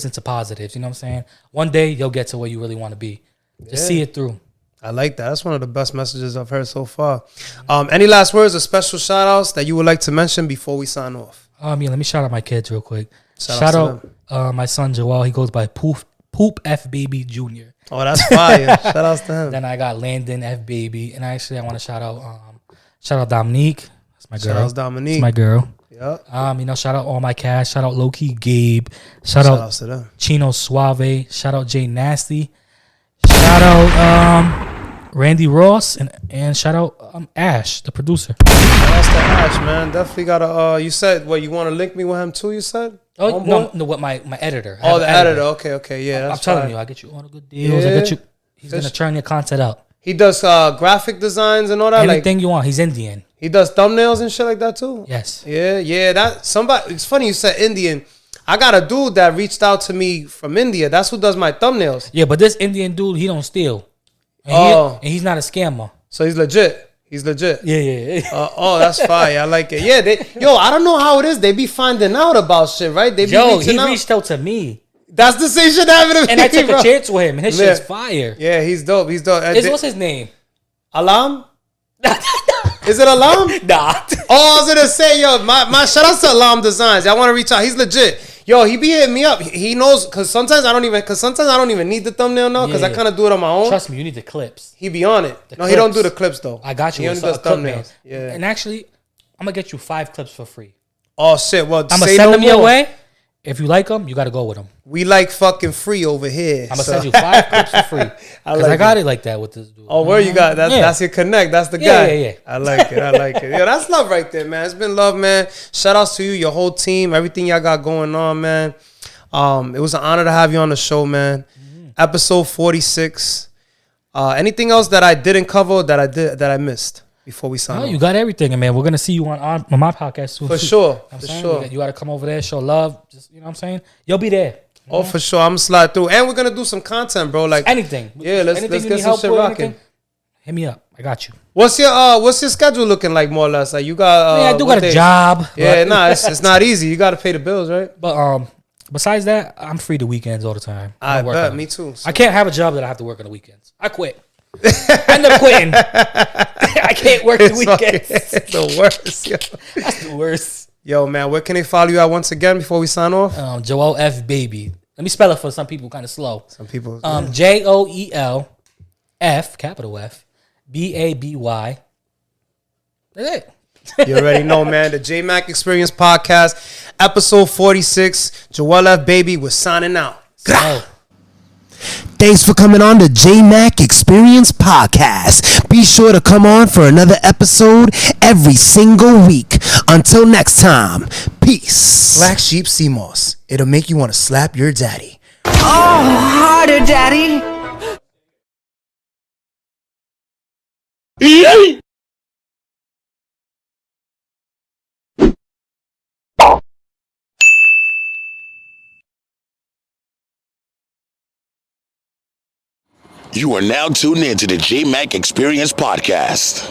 into positives. You know what I'm saying? One day you'll get to where you really want to be. Just see it through. I like that. That's one of the best messages I've heard so far. Any last words or special shout outs that you would like to mention before we sign off? Let me shout out my kids real quick. Shout out my son Joel. He goes by Poop F Baby Jr. Oh, that's fire. Shout outs to him. Then I got Landon F Baby, and I want to shout out Dominique. That's my girl. Shout out Dominique. That's my girl. Yep. You know, shout out all my cast. Shout out Low Key Gabe. Shout out to them. Chino Suave. Shout out Jay Nasty. Shout out Randy Ross and shout out Ash, the producer. Shout out to Ash, man. Definitely gotta. You said what you want to link me with him too. You said. Oh no, what my editor. Oh, the editor. Okay, yeah. I'm telling you, I get you all the good deals. I get you. He's gonna churn your content out. He does graphic designs and all that. Anything you want. He's Indian. He does thumbnails and shit like that too. Yes. Yeah. That somebody. It's funny you said Indian. I got a dude that reached out to me from India. That's who does my thumbnails. Yeah, but this Indian dude, he don't steal. And he's not a scammer. So he's legit. Yeah. That's fire. I like it. Yeah, I don't know how it is. They be finding out about shit, right? They be reaching out. Reached out to me. That's the same shit happened to me. And I took a chance with him, and his shit's fire. Yeah, he's dope. What's his name? Alam? Is it Alam? Nah. Oh, I was gonna say, yo, my shout out to Alam Designs. Y'all want to reach out? He's legit. Yo, he be hitting me up. He knows because sometimes I don't even need the thumbnail now because I kind of do it on my own. Trust me, you need the clips. He be on it. He don't do the clips though. I got you. He only does thumbnails. Yeah. And actually, I'm gonna get you 5 clips for free. Oh shit! Well, I'm gonna send them your way. If you like them, you got to go with them. We like fucking free over here. I'm going to send you 5 clips for free. Because I got it like that with this dude. Oh, where you got? That's your connect. That's the guy. Yeah. I like it. Yo, that's love right there, man. It's been love, man. Shout outs to you, your whole team, everything y'all got going on, man. It was an honor to have you on the show, man. Episode 46. Anything else that I didn't cover that I missed before we sign off? You got everything, man. We're going to see you on my podcast soon. For sure. You got to come over there, show love. Just, you know what I'm saying? You'll be there. Oh, for sure. I'm going to slide through. And we're going to do some content, bro. Like anything. Yeah, let's get some shit rocking. Hit me up. I got you. What's your schedule looking like, more or less? Like you got I do got a job. Yeah, it's not easy. You got to pay the bills, right? But besides that, I'm free the weekends all the time. I bet. Me too. So. I can't have a job that I have to work on the weekends. I quit. I end up quitting. I can't work the weekends. It's the worst. Yo. That's the worst. Yo, man, where can they follow you at once again before we sign off? Joel F. Baby. Let me spell it for some people kind of slow. Some people. JOEL F, capital F, BABY. That's it. You already know, man. The Jmack Experience Podcast, episode 46. Joel F. Baby, we're signing out. So. Thanks for coming on the Jmack Experience Podcast. Be sure to come on for another episode every single week. Until next time, peace. Black Sheep Sea Moss. It'll make you want to slap your daddy. Oh, harder, daddy. You are now tuned in to the Jmack Experience Podcast.